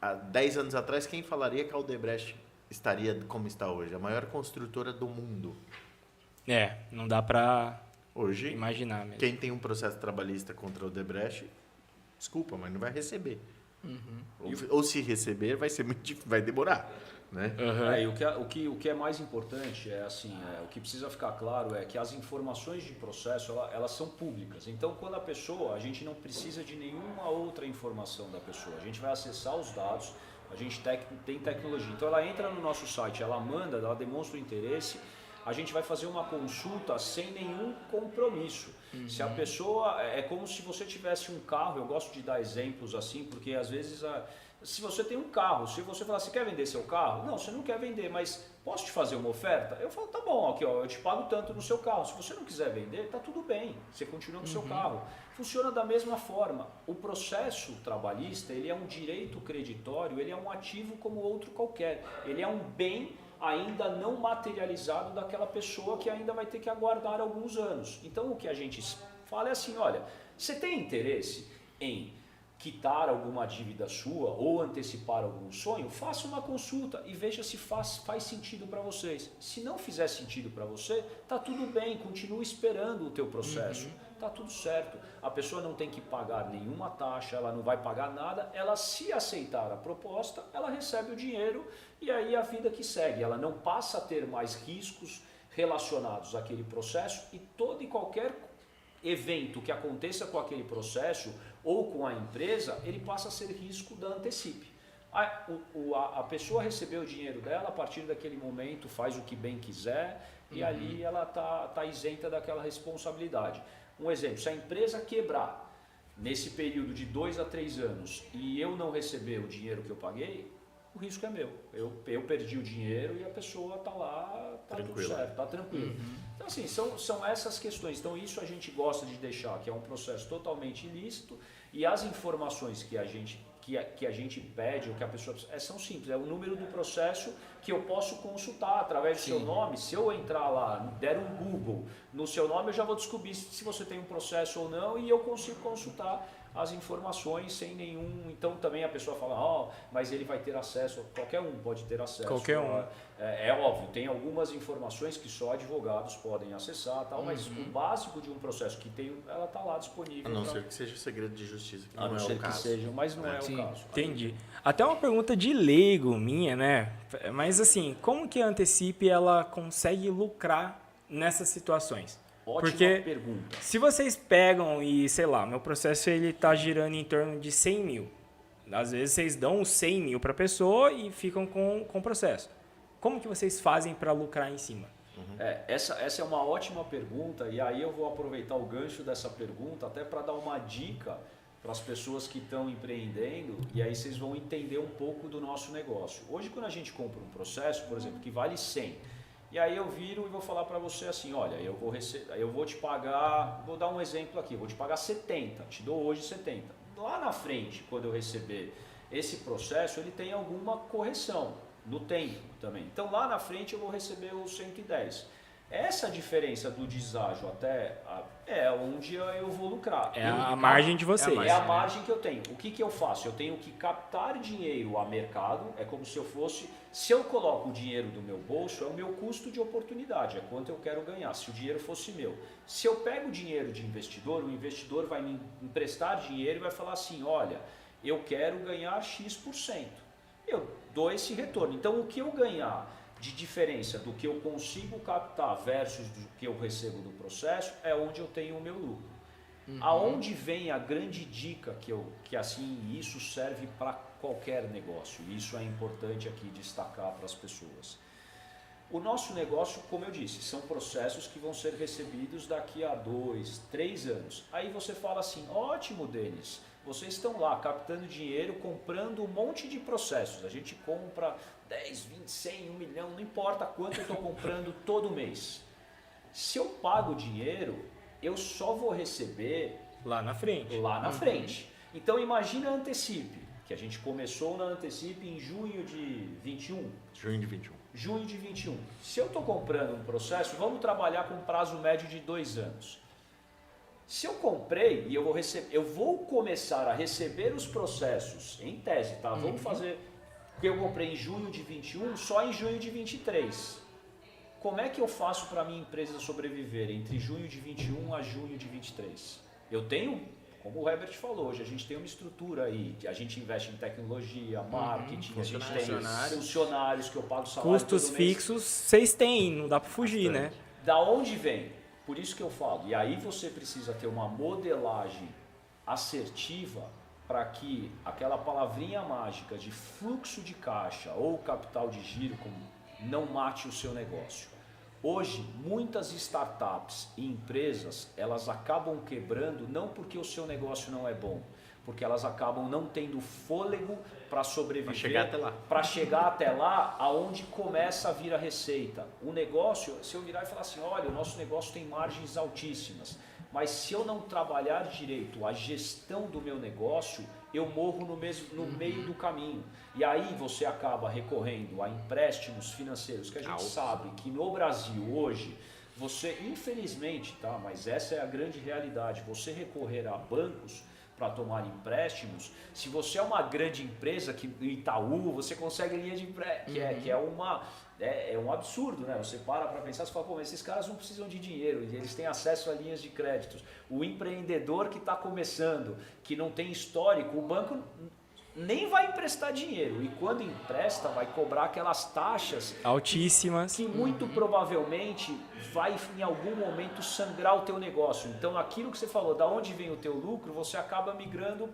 há 10 anos atrás, quem falaria que a Odebrecht estaria como está hoje? A maior construtora do mundo. Não dá para Hoje, imaginar mesmo. quem tem um processo trabalhista contra a Odebrecht, desculpa, mas não vai receber. Ou se receber, vai demorar, né? O que é mais importante o que precisa ficar claro é que as informações de processo elas são públicas. Então, quando a gente não precisa de nenhuma outra informação da pessoa. A gente vai acessar os dados, a gente tem tecnologia. Então, ela entra no nosso site, ela demonstra o interesse. A gente vai fazer uma consulta sem nenhum compromisso. Se a pessoa... É como se você tivesse um carro, eu gosto de dar exemplos assim, porque às vezes... Se você tem um carro, se você falar, você quer vender seu carro? Não, você não quer vender, mas posso te fazer uma oferta? Eu falo, tá bom, aqui, ó, eu te pago tanto no seu carro. Se você não quiser vender, tá tudo bem, você continua com o seu carro. Funciona da mesma forma. O processo trabalhista, ele é um direito creditório, ele é um ativo como outro qualquer. Ele é um bem ainda não materializado daquela pessoa que ainda vai ter que aguardar alguns anos. Então o que a gente fala é assim, olha, você tem interesse em quitar alguma dívida sua ou antecipar algum sonho? Faça uma consulta e veja se faz sentido para vocês. Se não fizer sentido para você, tá tudo bem, continue esperando o teu processo. Tá tudo certo. A pessoa não tem que pagar nenhuma taxa, ela não vai pagar nada, ela se aceitar a proposta, ela recebe o dinheiro e aí a vida que segue. Ela não passa a ter mais riscos relacionados àquele processo e todo e qualquer evento que aconteça com aquele processo ou com a empresa, ele passa a ser risco da Antecipe. A pessoa recebeu o dinheiro dela, a partir daquele momento faz o que bem quiser e ali ela tá isenta daquela responsabilidade. Um exemplo, se a empresa quebrar nesse período de 2 a 3 anos e eu não receber o dinheiro que eu paguei, o risco é meu. Eu perdi o dinheiro e a pessoa está lá, está tudo certo, está tranquilo. Então assim, são essas questões. Então isso a gente gosta de deixar, que é um processo totalmente ilícito e as informações que a gente pede, ou que a pessoa são simples, é o número do processo que eu posso consultar através do seu nome. Se eu entrar lá, der um Google no seu nome, eu já vou descobrir se você tem um processo ou não e eu consigo consultar as informações sem nenhum... Então também a pessoa fala, mas ele vai ter acesso, qualquer um pode ter acesso. Qualquer um. É óbvio, tem algumas informações que só advogados podem acessar, tal, mas o básico de um processo que tem, ela está lá disponível. A não ser que seja segredo de justiça, que não é o caso. Mas não é o caso. Entendi. Até uma pergunta de leigo minha, né? Mas assim, como que a Antecipe ela consegue lucrar nessas situações? Ótima Porque pergunta. Se vocês pegam e, sei lá, meu processo ele tá girando em torno de 100 mil. Às vezes vocês dão os 100 mil para a pessoa e ficam com o processo. Como que vocês fazem para lucrar em cima? Essa é uma ótima pergunta e aí eu vou aproveitar o gancho dessa pergunta até para dar uma dica para as pessoas que estão empreendendo e aí vocês vão entender um pouco do nosso negócio. Hoje quando a gente compra um processo, por exemplo, que vale 100, e aí eu viro e vou falar para você assim, olha, eu vou te pagar, vou dar um exemplo aqui, vou te pagar 70, te dou hoje 70. Lá na frente, quando eu receber esse processo, ele tem alguma correção no tempo também. Então lá na frente eu vou receber os 110. Essa diferença do deságio é onde eu vou lucrar. É a margem de vocês. É a margem que eu tenho. O que eu faço? Eu tenho que captar dinheiro a mercado, é como se eu fosse... Se eu coloco o dinheiro do meu bolso, é o meu custo de oportunidade, é quanto eu quero ganhar, se o dinheiro fosse meu. Se eu pego o dinheiro de investidor, o investidor vai me emprestar dinheiro e vai falar assim, olha, eu quero ganhar X%. Eu dou esse retorno. Então o que eu ganhar de diferença do que eu consigo captar versus do que eu recebo do processo é onde eu tenho o meu lucro. Aonde vem a grande dica que assim isso serve para qualquer negócio, e isso é importante aqui destacar para as pessoas. O nosso negócio, como eu disse, são processos que vão ser recebidos daqui a 2, 3 anos. Aí você fala assim, ótimo, Denis, vocês estão lá captando dinheiro, comprando um monte de processos. A gente compra 10, 20, 100, 1 milhão, não importa quanto eu estou comprando todo mês. Se eu pago dinheiro, eu só vou receber lá na frente. Então imagina a Antecipe, que a gente começou na Antecipe em junho de 21. Junho de 21. Se eu estou comprando um processo, vamos trabalhar com prazo médio de 2 anos. Se eu comprei e eu vou começar a receber os processos, em tese, tá? Vamos fazer o que eu comprei em junho de 21, só em junho de 23. Como é que eu faço para a minha empresa sobreviver entre junho de 21 a junho de 23? Eu tenho, como o Herbert falou, hoje a gente tem uma estrutura aí, a gente investe em tecnologia, marketing, a gente tem funcionários que eu pago salário custos todo mês. fixos, vocês têm, não dá para fugir, né? Da onde vem? Por isso que eu falo, e aí você precisa ter uma modelagem assertiva para que aquela palavrinha mágica de fluxo de caixa ou capital de giro não mate o seu negócio. Hoje, muitas startups e empresas, elas acabam quebrando não porque o seu negócio não é bom, porque elas acabam não tendo fôlego para sobreviver, para chegar até lá, aonde começa a vir a receita. O negócio, se eu virar e falar assim, olha, o nosso negócio tem margens altíssimas, mas se eu não trabalhar direito a gestão do meu negócio, eu morro no meio do caminho. E aí você acaba recorrendo a empréstimos financeiros, que a gente sabe que no Brasil hoje, você, infelizmente, tá? Mas essa é a grande realidade, você recorrer a bancos para tomar empréstimos, se você é uma grande empresa, que no Itaú, você consegue linha de empréstimo, que é um absurdo, né? Você para pensar e fala, pô, mas esses caras não precisam de dinheiro, eles têm acesso a linhas de créditos. O empreendedor que está começando, que não tem histórico, o banco nem vai emprestar dinheiro, e quando empresta vai cobrar aquelas taxas altíssimas que muito provavelmente vai em algum momento sangrar o teu negócio. Então aquilo que você falou, da onde vem o teu lucro, você acaba migrando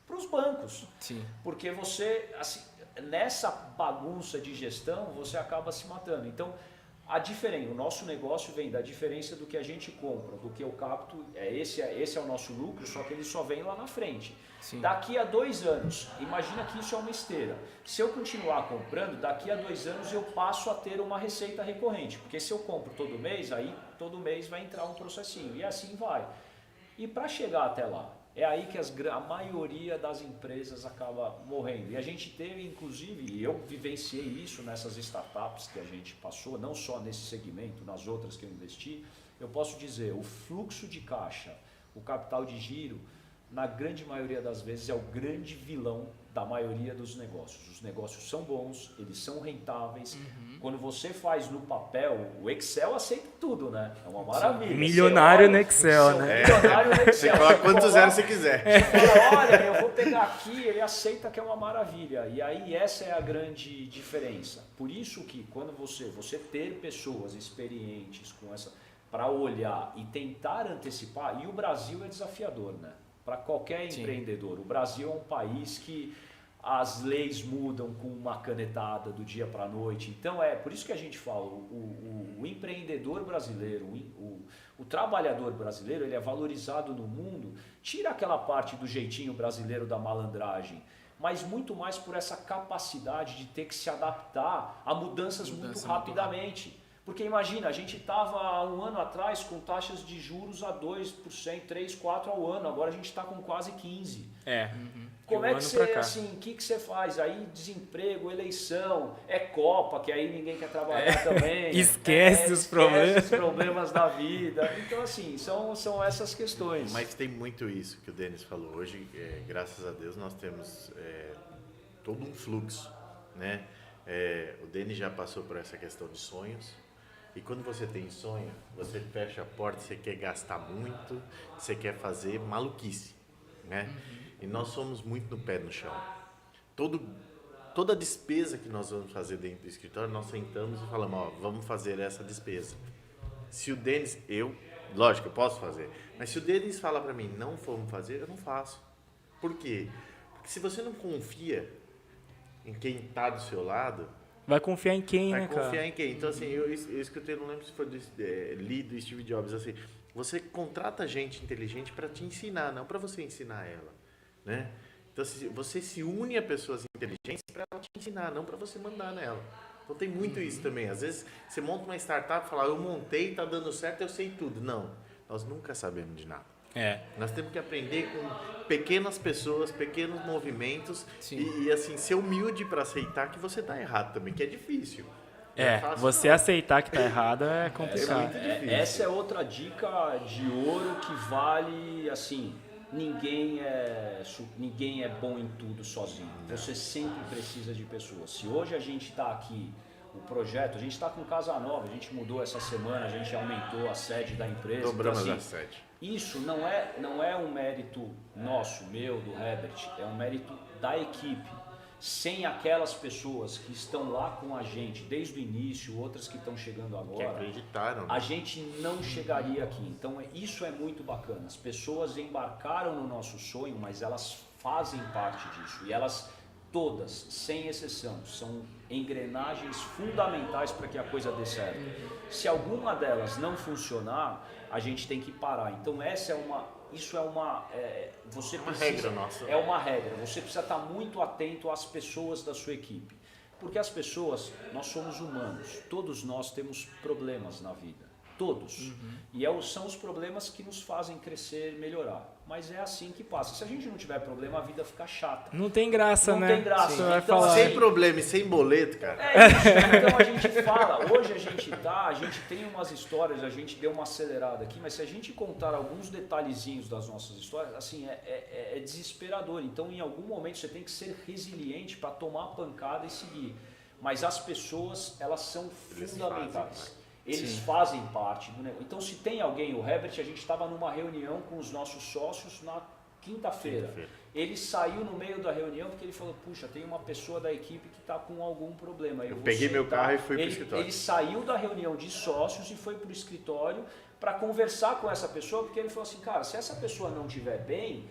para os bancos. Sim. Porque você, assim, nessa bagunça de gestão, você acaba se matando. Então o nosso negócio vem da diferença do que a gente compra, do que eu capto, esse é o nosso lucro, só que ele só vem lá na frente. Sim. Daqui a 2 anos, imagina que isso é uma esteira. Se eu continuar comprando, daqui a 2 anos eu passo a ter uma receita recorrente, porque se eu compro todo mês, aí todo mês vai entrar um processinho, e assim vai. E para chegar até lá, é aí que a maioria das empresas acaba morrendo. E a gente teve, inclusive, e eu vivenciei isso nessas startups que a gente passou, não só nesse segmento, nas outras que eu investi, eu posso dizer, o fluxo de caixa, o capital de giro, na grande maioria das vezes é o grande vilão da maioria dos negócios. Os negócios são bons, eles são rentáveis. Quando você faz no papel, o Excel aceita tudo, né? É uma maravilha. Milionário no Excel, né? Milionário no Excel. Você coloca quantos zeros você quiser. Você fala, olha, eu vou pegar aqui, ele aceita que é uma maravilha. E aí essa é a grande diferença. Por isso que quando você ter pessoas experientes com essa, para olhar e tentar antecipar, e o Brasil é desafiador, né? Para qualquer empreendedor. O Brasil é um país que as leis mudam com uma canetada do dia para a noite. Então é por isso que a gente fala, o empreendedor brasileiro, o trabalhador brasileiro, ele é valorizado no mundo, tira aquela parte do jeitinho brasileiro da malandragem, mas muito mais por essa capacidade de ter que se adaptar a mudanças muito rapidamente. Porque imagina, a gente estava há um ano atrás com taxas de juros a 2%, 3%, 4% ao ano, agora a gente está com quase 15%. Como é que você, assim, o que você faz? Aí desemprego, eleição, Copa, que aí ninguém quer trabalhar também. Esquece os problemas. Os problemas da vida. Então, assim, são essas questões. Mas tem muito isso que o Denis falou. Hoje, graças a Deus, nós temos todo um fluxo, né? O Denis já passou por essa questão de sonhos. E quando você tem sonho, você fecha a porta, você quer gastar muito, você quer fazer maluquice, né? E nós somos muito no pé no chão. Toda despesa que nós vamos fazer dentro do escritório, nós sentamos e falamos, ó, vamos fazer essa despesa. Se o Denis, lógico, eu posso fazer, mas se o Denis fala para mim, não vamos fazer, eu não faço. Por quê? Porque se você não confia em quem está do seu lado, vai confiar em quem, né, cara? Vai confiar em quem? Então, assim, eu escutei, não lembro se foi li do Steve Jobs, assim, você contrata gente inteligente para te ensinar, não para você ensinar ela, né? Então, você se une a pessoas inteligentes para ela te ensinar, não para você mandar nela. Então, tem muito isso também. Às vezes, você monta uma startup e fala, eu montei, tá dando certo, eu sei tudo. Não, nós nunca sabemos de nada. Nós temos que aprender com pequenas pessoas, pequenos movimentos e assim, ser humilde para aceitar que você está errado também, que é difícil. Você aceitar que está errado é complicado. Essa é outra dica de ouro que vale, assim, ninguém é bom em tudo sozinho. Você sempre precisa de pessoas. Se hoje a gente está aqui, o projeto, a gente está com casa nova, a gente mudou essa semana, a gente aumentou a sede da empresa. Dobramos então, a sede. Isso não é um mérito nosso, meu, do Herbert, é um mérito da equipe. Sem aquelas pessoas que estão lá com a gente desde o início, outras que estão chegando agora, que acreditaram, né? A gente não chegaria aqui. Então isso é muito bacana. As pessoas embarcaram no nosso sonho, mas elas fazem parte disso. E elas todas, sem exceção, são engrenagens fundamentais para que a coisa dê certo. Se alguma delas não funcionar, a gente tem que parar. Então você precisa, regra nossa. É uma regra. Você precisa estar muito atento às pessoas da sua equipe. Porque as pessoas, nós somos humanos. Todos nós temos problemas na vida. todos. E são os problemas que nos fazem crescer e melhorar. Mas é assim que passa. Se a gente não tiver problema, a vida fica chata. Não tem graça, né? Não tem graça. Você vai Então, falar. Sem problema e sem boleto, cara. É isso. Então a gente fala, hoje a gente tem umas histórias, a gente deu uma acelerada aqui, mas se a gente contar alguns detalhezinhos das nossas histórias, assim, é desesperador. Então em algum momento você tem que ser resiliente para tomar a pancada e seguir. Mas as pessoas, elas são fundamentais. Eles fazem parte do negócio. Então, se tem alguém, o Herbert, a gente estava numa reunião com os nossos sócios na quinta-feira. Ele saiu no meio da reunião porque ele falou, puxa, tem uma pessoa da equipe que está com algum problema. Eu peguei meu carro e fui para o escritório. Ele saiu da reunião de sócios e foi para o escritório para conversar com essa pessoa, porque ele falou assim, cara, se essa pessoa não estiver bem,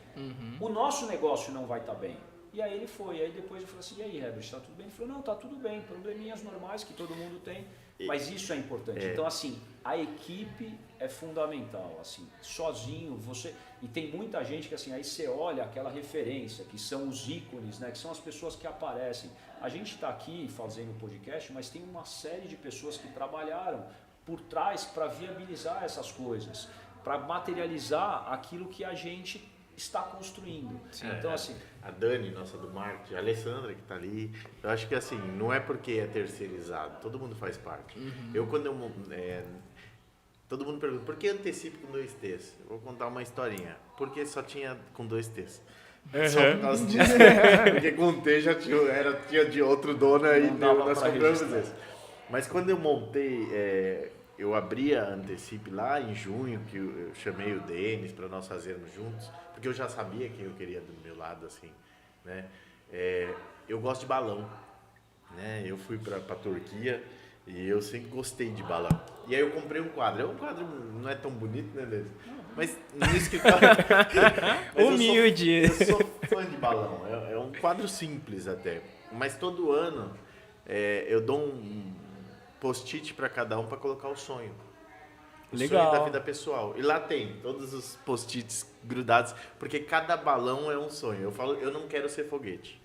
o nosso negócio não vai estar bem. E aí ele foi, aí depois eu falei assim, e aí, Herbert, tá tudo bem? Ele falou, não, tá tudo bem, probleminhas normais que todo mundo tem, mas isso é importante. Então, assim, a equipe é fundamental, assim, sozinho, você... E tem muita gente que, assim, aí você olha aquela referência, que são os ícones, né, que são as pessoas que aparecem. A gente está aqui fazendo o podcast, mas tem uma série de pessoas que trabalharam por trás para viabilizar essas coisas, para materializar aquilo que a gente está construindo. Então, assim... A Dani, nossa do marketing, a Alessandra que está ali, eu acho que assim, não é porque é terceirizado, todo mundo faz parte. Todo mundo pergunta, por que antecipe com 2 T's? Eu vou contar uma historinha. Porque só tinha com 2 T's. Só por causa disso. Porque com T já tinha de outro dono aí, nós compramos esse. Mas quando eu montei, eu abri a Antecipe lá em junho, que eu chamei o Denis para nós fazermos juntos, porque eu já sabia quem eu queria do meu lado, assim, né? Eu gosto de balão, né? Eu fui para a Turquia e eu sempre gostei de balão. E aí eu comprei um quadro. Um quadro não é tão bonito, né, Denis? Mas no escritório... Humilde. Eu sou fã de balão. É um quadro simples até. Mas todo ano eu dou um post-it para cada um para colocar o sonho. O Legal. sonho da vida pessoal. E lá tem todos os post-its grudados, porque cada balão é um sonho. Eu falo, eu não quero ser foguete.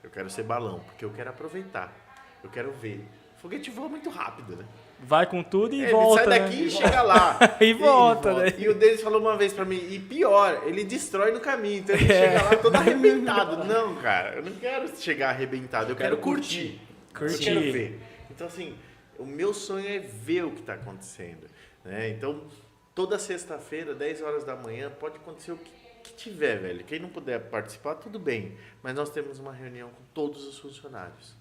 Eu quero ser balão, porque eu quero aproveitar. Eu quero ver. Foguete voa muito rápido, né? Vai com tudo e volta, ele sai daqui, né? e chega lá. E volta, né? E o Denis falou uma vez pra mim, e pior, ele destrói no caminho. Então ele chega lá todo arrebentado. Não, cara, eu não quero chegar arrebentado, eu quero curtir. Eu quero ver. Então, assim, o meu sonho é ver o que está acontecendo, né? Então, toda sexta-feira, 10 horas da manhã, pode acontecer o que tiver, velho. Quem não puder participar, tudo bem. Mas nós temos uma reunião com todos os funcionários.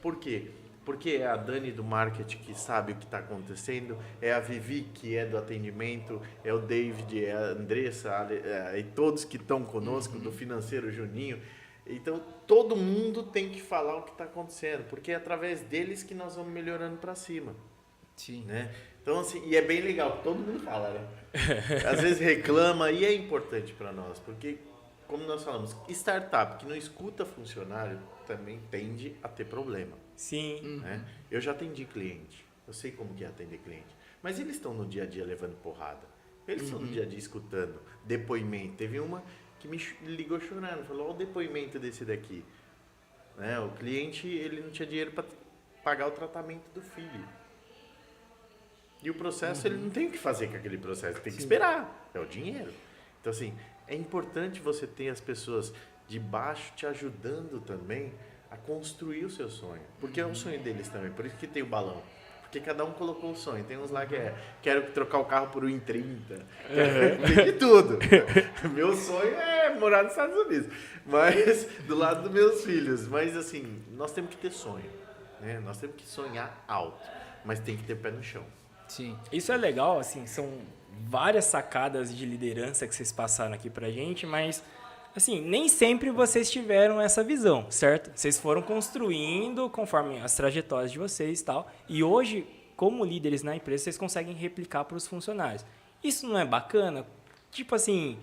Por quê? Porque é a Dani do marketing que sabe o que está acontecendo, é a Vivi que é do atendimento, é o David, é a Andressa, e todos que estão conosco, do financeiro Juninho. Então, todo mundo tem que falar o que está acontecendo, porque é através deles que nós vamos melhorando para cima. Sim. Né? Então, assim, e é bem legal, todo mundo fala, né? Às vezes reclama e é importante para nós, porque, como nós falamos, startup que não escuta funcionário também tende a ter problema. Sim. Né? Eu já atendi cliente, eu sei como que é atender cliente, mas eles estão no dia a dia levando porrada, eles estão no dia a dia escutando depoimento. Teve uma que me ligou chorando, falou, olha o depoimento desse daqui, né? O cliente, ele não tinha dinheiro para pagar o tratamento do filho, e o processo, ele não tem o que fazer com aquele processo, tem que esperar, é o dinheiro. Então, assim, é importante você ter as pessoas de baixo te ajudando também a construir o seu sonho, porque é o sonho deles também, por isso que tem o balão, porque cada um colocou o sonho. Tem uns lá que quero trocar o carro por um em 30, tem de tudo. Meu sonho é morar nos Estados Unidos, mas do lado dos meus filhos. Mas assim, nós temos que ter sonho, né? Nós temos que sonhar alto, mas tem que ter pé no chão. Sim. Isso é legal, assim, são várias sacadas de liderança que vocês passaram aqui pra gente, mas, assim, nem sempre vocês tiveram essa visão, certo? Vocês foram construindo conforme as trajetórias de vocês e tal, e hoje, como líderes na empresa, vocês conseguem replicar para os funcionários. Isso não é bacana? Tipo assim,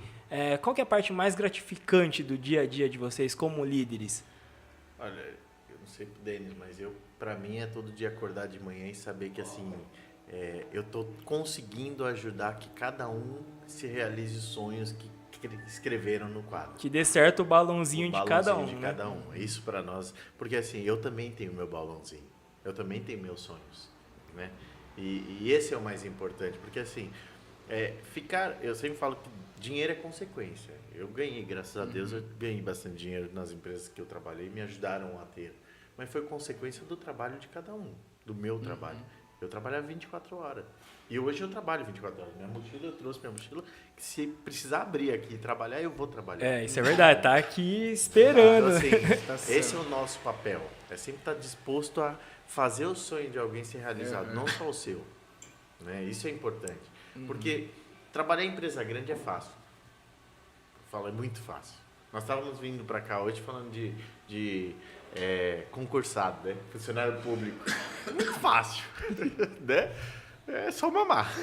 qual que é a parte mais gratificante do dia a dia de vocês como líderes? Olha, eu não sei pro Denis, mas pra mim é todo dia acordar de manhã e saber que, assim, eu tô conseguindo ajudar que cada um se realize os sonhos que escreveram no quadro. Que dê certo o balãozinho de cada um. De cada um. Isso para nós, porque assim, eu também tenho meu balãozinho, eu também tenho meus sonhos, né? E esse é o mais importante, porque assim, eu sempre falo que dinheiro é consequência. Eu ganhei, graças a Deus, eu ganhei bastante dinheiro nas empresas que eu trabalhei, me ajudaram a ter. Mas foi consequência do trabalho de cada um, do meu trabalho. Eu trabalhava 24 horas. E hoje eu trabalho 24 horas. Eu trouxe minha mochila, que se precisar abrir aqui e trabalhar, eu vou trabalhar. Isso é verdade, tá aqui esperando. Então, assim, esse é o nosso papel. É sempre estar disposto a fazer o sonho de alguém ser realizado, não só o seu. Né? Isso é importante. Porque trabalhar em empresa grande é fácil. É muito fácil. Nós estávamos vindo para cá hoje falando de concursado, né? Funcionário público. Muito fácil. Né? É só mamar.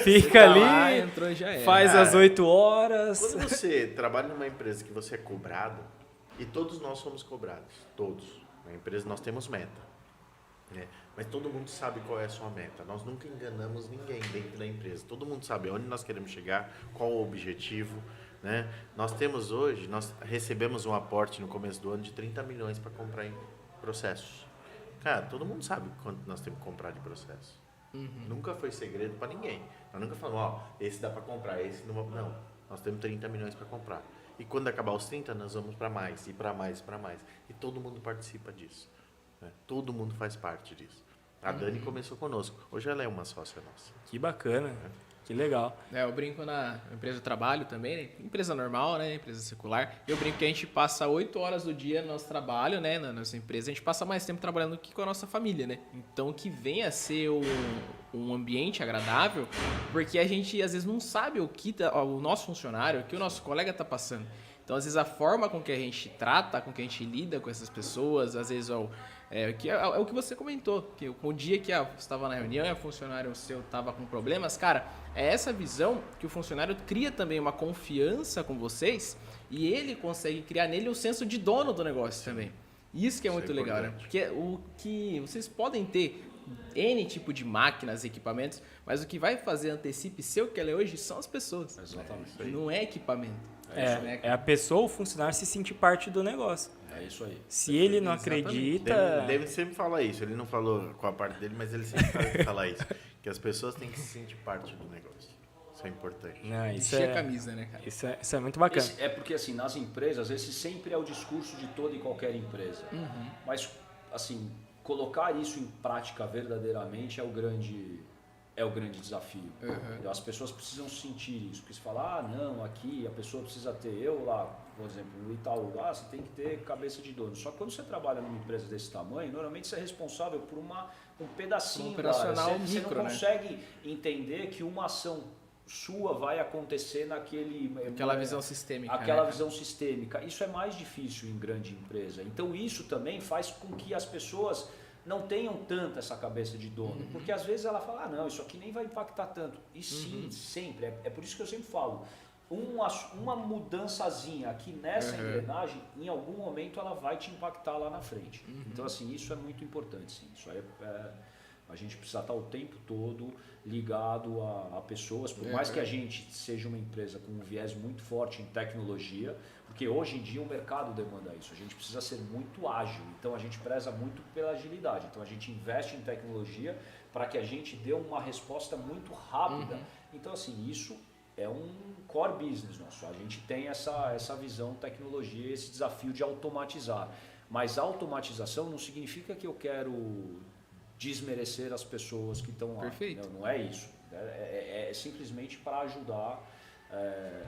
Fica ali, lá, entrou e já era. faz as 8 horas. Quando você trabalha numa empresa que você é cobrado, e todos nós somos cobrados, todos. Na empresa nós temos meta, né? Mas todo mundo sabe qual é a sua meta. Nós nunca enganamos ninguém dentro da empresa. Todo mundo sabe onde nós queremos chegar, qual o objetivo, né? Nós recebemos um aporte no começo do ano de 30 milhões para comprar em processos. Cara, todo mundo sabe quanto nós temos que comprar de processo. Nunca foi segredo para ninguém. Nós nunca falamos, esse dá para comprar, esse não. Não, nós temos 30 milhões para comprar. E quando acabar os 30, nós vamos para mais, e para mais, para mais. E todo mundo participa disso. Né? Todo mundo faz parte disso. A Dani começou conosco. Hoje ela é uma sócia nossa. Que bacana, que legal. Eu brinco na empresa de trabalho também, né? Empresa normal, né? Empresa secular. Eu brinco que a gente passa 8 horas do dia no nosso trabalho, né? Na nossa empresa. A gente passa mais tempo trabalhando que com a nossa família, né? Então, que venha a ser um ambiente agradável, porque a gente, às vezes, não sabe o que o nosso funcionário, o que o nosso colega está passando. Então, às vezes, a forma com que a gente trata, com que a gente lida com essas pessoas, às vezes, é o que você comentou, que o dia que você estava na reunião e o funcionário seu estava com problemas, cara, é essa visão que o funcionário cria também uma confiança com vocês e ele consegue criar nele um senso de dono do negócio também. Isso que é muito legal, né? Porque o que vocês podem ter N tipo de máquinas, equipamentos, mas o que vai fazer a Antecipe ser o que ela é hoje são as pessoas. Exatamente. Não é equipamento. É a pessoa, o funcionário, se sentir parte do negócio. É isso aí. Se ele não acredita... David sempre fala isso. Ele não falou com a parte dele, mas ele sempre fala isso. Que as pessoas têm que se sentir parte do negócio. Isso é importante. Vestir a camisa, né, cara? Isso é muito bacana. É porque, assim, nas empresas, esse sempre é o discurso de toda e qualquer empresa. Mas, assim, colocar isso em prática verdadeiramente é o grande desafio. Então, as pessoas precisam sentir isso. Porque se falar, não, aqui a pessoa precisa ter, eu lá, por exemplo, no Itaú, você tem que ter cabeça de dono. Só que quando você trabalha numa empresa desse tamanho, normalmente você é responsável por um pedacinho operacional você micro, não consegue entender que uma ação sua vai acontecer aquela visão sistêmica. Aquela visão sistêmica. Isso é mais difícil em grande empresa. Então isso também faz com que as pessoas não tenham tanto essa cabeça de dono. Porque às vezes ela fala, não, isso aqui nem vai impactar tanto. E sim, sempre. É por isso que eu sempre falo, uma mudançazinha aqui nessa engrenagem, em algum momento ela vai te impactar lá na frente. Então assim, isso é muito importante. Sim. Isso aí a gente precisa estar o tempo todo ligado a pessoas, por mais que a gente seja uma empresa com um viés muito forte em tecnologia, porque hoje em dia o mercado demanda isso, a gente precisa ser muito ágil, então a gente preza muito pela agilidade, então a gente investe em tecnologia para que a gente dê uma resposta muito rápida. Então assim, isso é um core business nosso, a gente tem essa visão tecnologia, esse desafio de automatizar, mas automatização não significa que eu quero desmerecer as pessoas que estão lá. Perfeito. Não é isso. É simplesmente para ajudar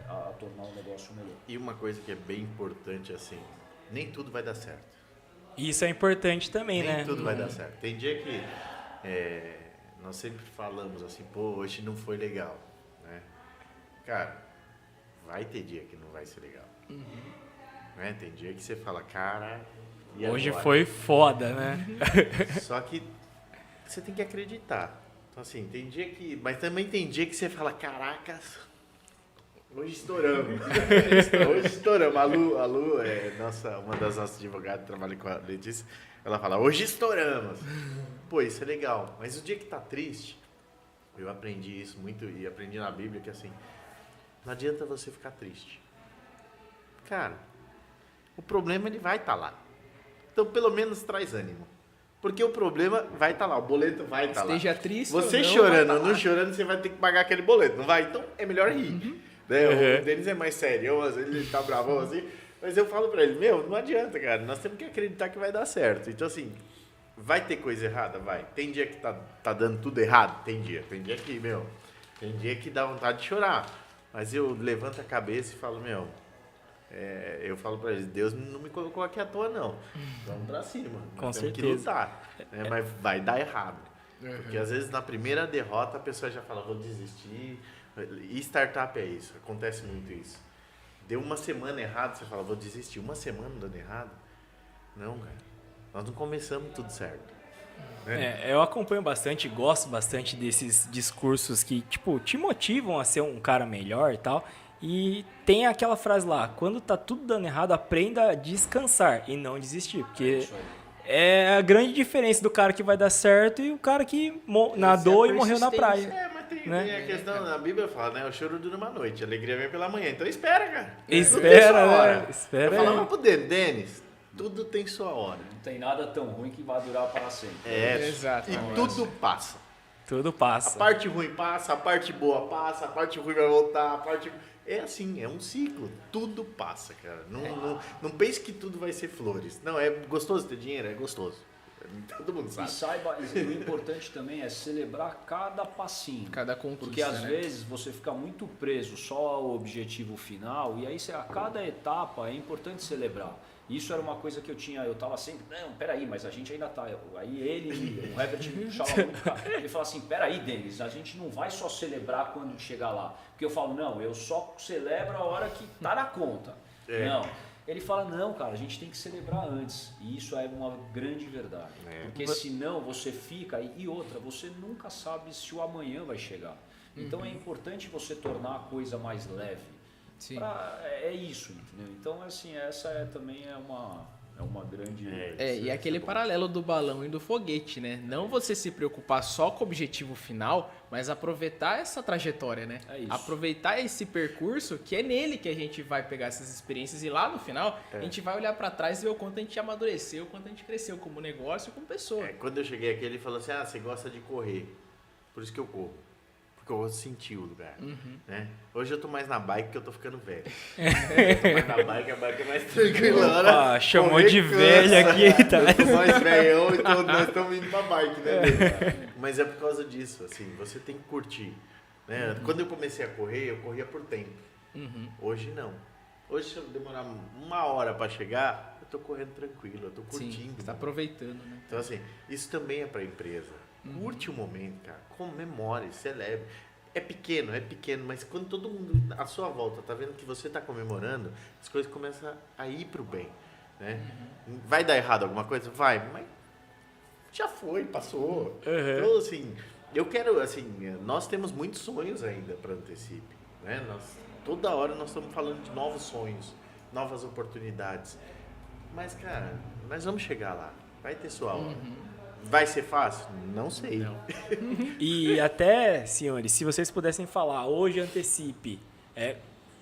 a tornar o negócio melhor. E uma coisa que é bem importante, assim, nem tudo vai dar certo. Isso é importante também, né? Nem tudo vai dar certo. Tem dia que nós sempre falamos assim, hoje não foi legal. Né? Cara, vai ter dia que não vai ser legal. Né? Tem dia que você fala, cara... E hoje agora? foi foda, né? Só que você tem que acreditar. Então, assim, tem dia que... Mas também tem dia que você fala, caracas, hoje estouramos. Hoje estouramos. A Lu uma das nossas advogadas, trabalha com a Letícia, ela fala, hoje estouramos. Pô, isso é legal. Mas o dia que tá triste, eu aprendi isso muito e aprendi na Bíblia que, assim, não adianta você ficar triste. Cara, o problema ele vai estar lá. Então, pelo menos traz ânimo. Porque o problema vai estar lá, o boleto vai estar lá. Esteja triste Você ou não, chorando vai ou tá não lá. chorando, você vai ter que pagar aquele boleto, não vai? Então é melhor rir. Né? O Denis é mais sério, às vezes ele tá bravão assim, mas eu falo pra ele, não adianta, cara, nós temos que acreditar que vai dar certo. Então assim, vai ter coisa errada? Vai. Tem dia que tá dando tudo errado? Tem dia que, tem dia que dá vontade de chorar. Mas eu levanto a cabeça e falo, eu falo pra eles, Deus não me colocou aqui à toa, não. Vamos pra cima. Com Nós temos que certeza. lutar. Né? Mas vai dar errado. Porque às vezes na primeira derrota a pessoa já fala, vou desistir. E startup é isso, acontece muito isso. Deu uma semana errado, você fala, vou desistir. Uma semana dando errado? Não, cara. Nós não começamos tudo certo. Eu acompanho bastante, gosto bastante desses discursos que, tipo, te motivam a ser um cara melhor e tal. E tem aquela frase lá, quando tá tudo dando errado, aprenda a descansar e não desistir. Porque é a grande diferença do cara que vai dar certo e o cara que nadou e morreu na praia. Mas tem Né? a questão, na Bíblia fala, né? O choro dura uma noite, a alegria vem pela manhã. Então espera, cara. Espera, né? Espera Eu aí. falava pro Denis, tudo tem sua hora. Não tem nada tão ruim que vai durar para sempre. Exato. E tudo passa. Tudo A passa. parte ruim passa, a parte boa passa, a parte ruim vai voltar, a parte... É assim, é um ciclo. Tudo passa, cara. Não pense que tudo vai ser flores. Não, é gostoso ter dinheiro? É gostoso. Todo mundo E sabe. saiba, o importante também é celebrar cada passinho. Cada conquista, Porque às né? vezes você fica muito preso só ao objetivo final e aí a cada etapa é importante celebrar. Isso era uma coisa que eu tava sempre, não, peraí, mas a gente ainda tá. Aí o Herbert me puxava muito, cara. Ele fala assim, peraí, Denis, a gente não vai só celebrar quando chegar lá. Porque eu falo, não, eu só celebro a hora que tá na conta. Não. Ele fala, não, cara, a gente tem que celebrar antes. E isso é uma grande verdade. Porque senão você fica... E outra, você nunca sabe se o amanhã vai chegar. Então é importante você tornar a coisa mais leve. Sim. É isso, entendeu? Então, assim, essa também é uma grande... E aquele paralelo do balão e do foguete, né? Não você se preocupar só com o objetivo final, mas aproveitar essa trajetória, né? É isso. Aproveitar esse percurso, que é nele que a gente vai pegar essas experiências e lá no final a gente vai olhar pra trás e ver o quanto a gente amadureceu, o quanto a gente cresceu como negócio e como pessoa. Quando eu cheguei aqui, ele falou assim, você gosta de correr. Por isso que eu corro. Porque eu gosto de sentir o lugar. Né? Hoje eu tô mais na bike porque eu tô ficando velho. Eu tô mais na bike, a bike é mais tranquila. Opa, chamou de velho aqui, tá? Eu tô mais velhão, então nós estamos indo pra bike, né? Mas é por causa disso, assim, você tem que curtir. Né? Quando eu comecei a correr, eu corria por tempo. Hoje não. Hoje, se eu demorar uma hora pra chegar, eu tô correndo tranquilo, eu tô curtindo. Sim, você tá aproveitando, né? Então, assim, isso também é pra empresa. Curte o momento, cara. Comemore, celebre. É pequeno, mas quando todo mundo à sua volta tá vendo que você tá comemorando, as coisas começam a ir pro bem, né? Vai dar errado alguma coisa? Vai, mas já foi, passou. Então, assim, eu quero, assim, nós temos muitos sonhos ainda para Antecipe, né? Toda hora nós estamos falando de novos sonhos, novas oportunidades. Mas, cara, nós vamos chegar lá. Vai ter sua hora. Vai ser fácil? Não sei. Não. E até, senhores, se vocês pudessem falar, hoje Antecipe,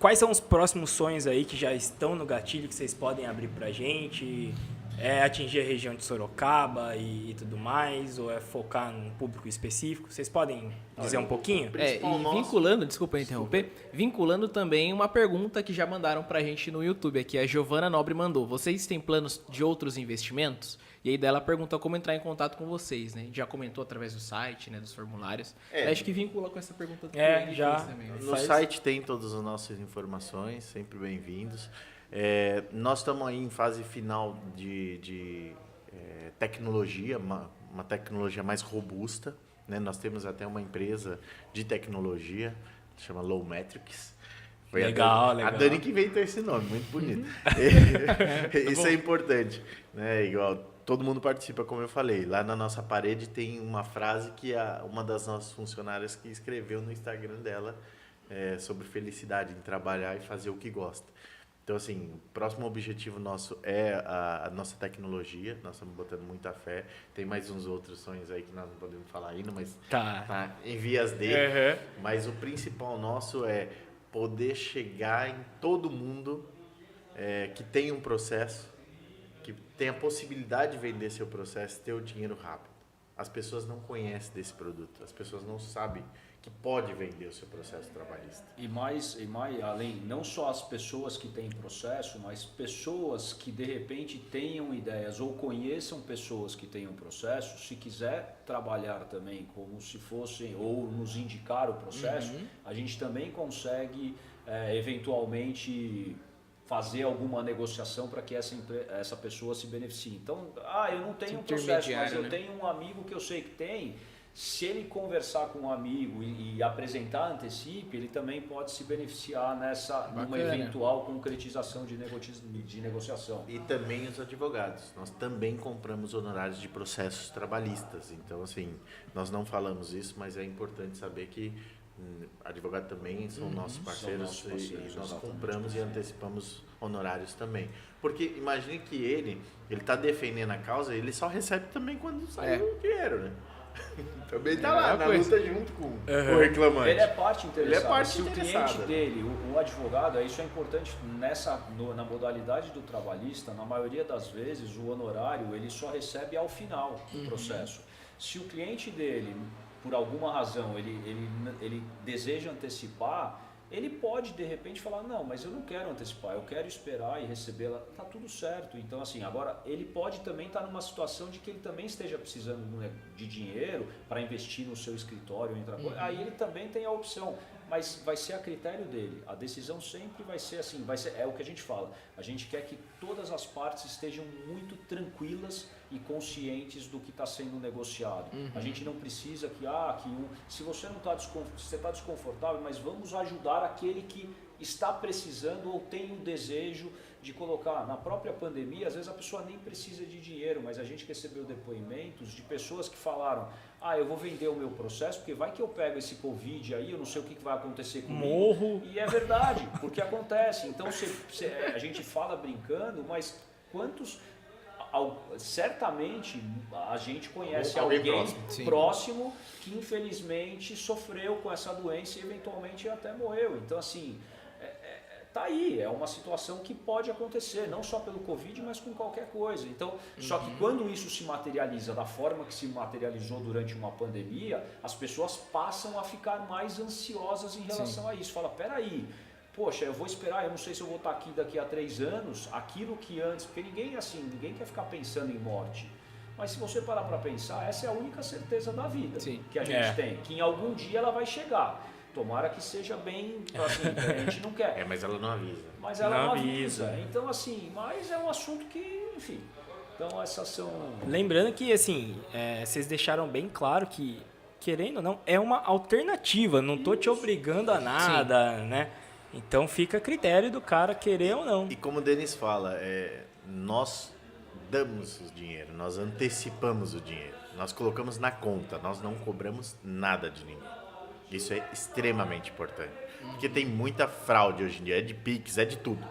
quais são os próximos sonhos aí que já estão no gatilho que vocês podem abrir pra gente? É atingir a região de Sorocaba e tudo mais? Ou é focar num público específico? Vocês podem dizer um pouquinho? E vinculando, desculpa interromper, vinculando também uma pergunta que já mandaram pra gente no YouTube aqui, a Giovana Nobre mandou. Vocês têm planos de outros investimentos? E aí dela pergunta como entrar em contato com vocês, né? A gente já comentou através do site, né, dos formulários. Acho que vincula com essa pergunta do já. também. No site tem todas as nossas informações, sempre bem-vindos. Nós estamos aí em fase final de tecnologia, uma tecnologia mais robusta, né? Nós temos até uma empresa de tecnologia, chama Low Metrics. Foi legal. A Dani que inventou esse nome, muito bonito. Isso é importante, né? Igual todo mundo participa, como eu falei. Lá na nossa parede tem uma frase que uma das nossas funcionárias que escreveu no Instagram dela sobre felicidade em trabalhar e fazer o que gosta. Então, assim, o próximo objetivo nosso é a nossa tecnologia. Nós estamos botando muita fé. Tem mais uns outros sonhos aí que nós não podemos falar ainda, mas tá em vias dele. Mas o principal nosso é poder chegar em todo mundo que tem um processo que tem a possibilidade de vender seu processo, ter o dinheiro rápido. As pessoas não conhecem desse produto, as pessoas não sabem que pode vender o seu processo trabalhista. E mais além, não só as pessoas que têm processo, mas pessoas que de repente tenham ideias ou conheçam pessoas que tenham processo, se quiser trabalhar também como se fossem, ou nos indicar o processo, a gente também consegue eventualmente fazer alguma negociação para que essa pessoa se beneficie. Então, eu não tenho um processo, mas eu tenho um amigo que eu sei que tem. Se ele conversar com um amigo e apresentar a Antecipe, ele também pode se beneficiar numa eventual concretização de negociação. E também os advogados. Nós também compramos honorários de processos trabalhistas. Então, assim, nós não falamos isso, mas é importante saber que advogados também são nossos parceiros, e nós compramos e antecipamos honorários também. Porque imagine que ele está defendendo a causa, ele só recebe também quando sai o dinheiro, né? Também está lá na luta junto com o reclamante. Ele é parte interessada. Ele é parte Se o cliente dele, o advogado, isso é importante na modalidade do trabalhista, na maioria das vezes o honorário ele só recebe ao final do processo. Se o cliente dele, por alguma razão, ele deseja antecipar, ele pode de repente falar, não, mas eu não quero antecipar, eu quero esperar e recebê-la, tá tudo certo. Então assim, agora ele pode também estar numa situação de que ele também esteja precisando de dinheiro para investir no seu escritório, aí ele também tem a opção, mas vai ser a critério dele. A decisão sempre vai ser assim, é o que a gente fala, a gente quer que todas as partes estejam muito tranquilas e conscientes do que está sendo negociado. A gente não precisa se você não está desconfortável, mas vamos ajudar aquele que está precisando ou tem um desejo de colocar. Na própria pandemia, às vezes a pessoa nem precisa de dinheiro, mas a gente recebeu depoimentos de pessoas que falaram, eu vou vender o meu processo, porque vai que eu pego esse Covid aí, eu não sei o que vai acontecer comigo. Morro. E é verdade, porque acontece. Então a gente fala brincando, mas quantos... Certamente a gente conhece alguém próximo que infelizmente sofreu com essa doença e eventualmente até morreu. Então assim, tá aí, é uma situação que pode acontecer, não só pelo Covid, mas com qualquer coisa. Então, só que quando isso se materializa da forma que se materializou durante uma pandemia, as pessoas passam a ficar mais ansiosas em relação a isso. Fala, peraí, poxa, eu vou esperar, eu não sei se eu vou estar aqui daqui a 3 anos, aquilo que antes, porque ninguém quer ficar pensando em morte. Mas se você parar para pensar, essa é a única certeza da vida que a gente tem, que em algum dia ela vai chegar. Tomara que seja bem, assim, a gente não quer. Mas ela não avisa. Mas ela não avisa. Então, assim, mas é um assunto que, enfim, então essas são... Lembrando que, assim, vocês deixaram bem claro que, querendo ou não, é uma alternativa, não tô te obrigando a nada, né? Então fica a critério do cara querer ou não. E como o Denis fala, nós damos o dinheiro, nós antecipamos o dinheiro, nós colocamos na conta, nós não cobramos nada de ninguém. Isso é extremamente importante, porque tem muita fraude hoje em dia, é de Pix, é de tudo.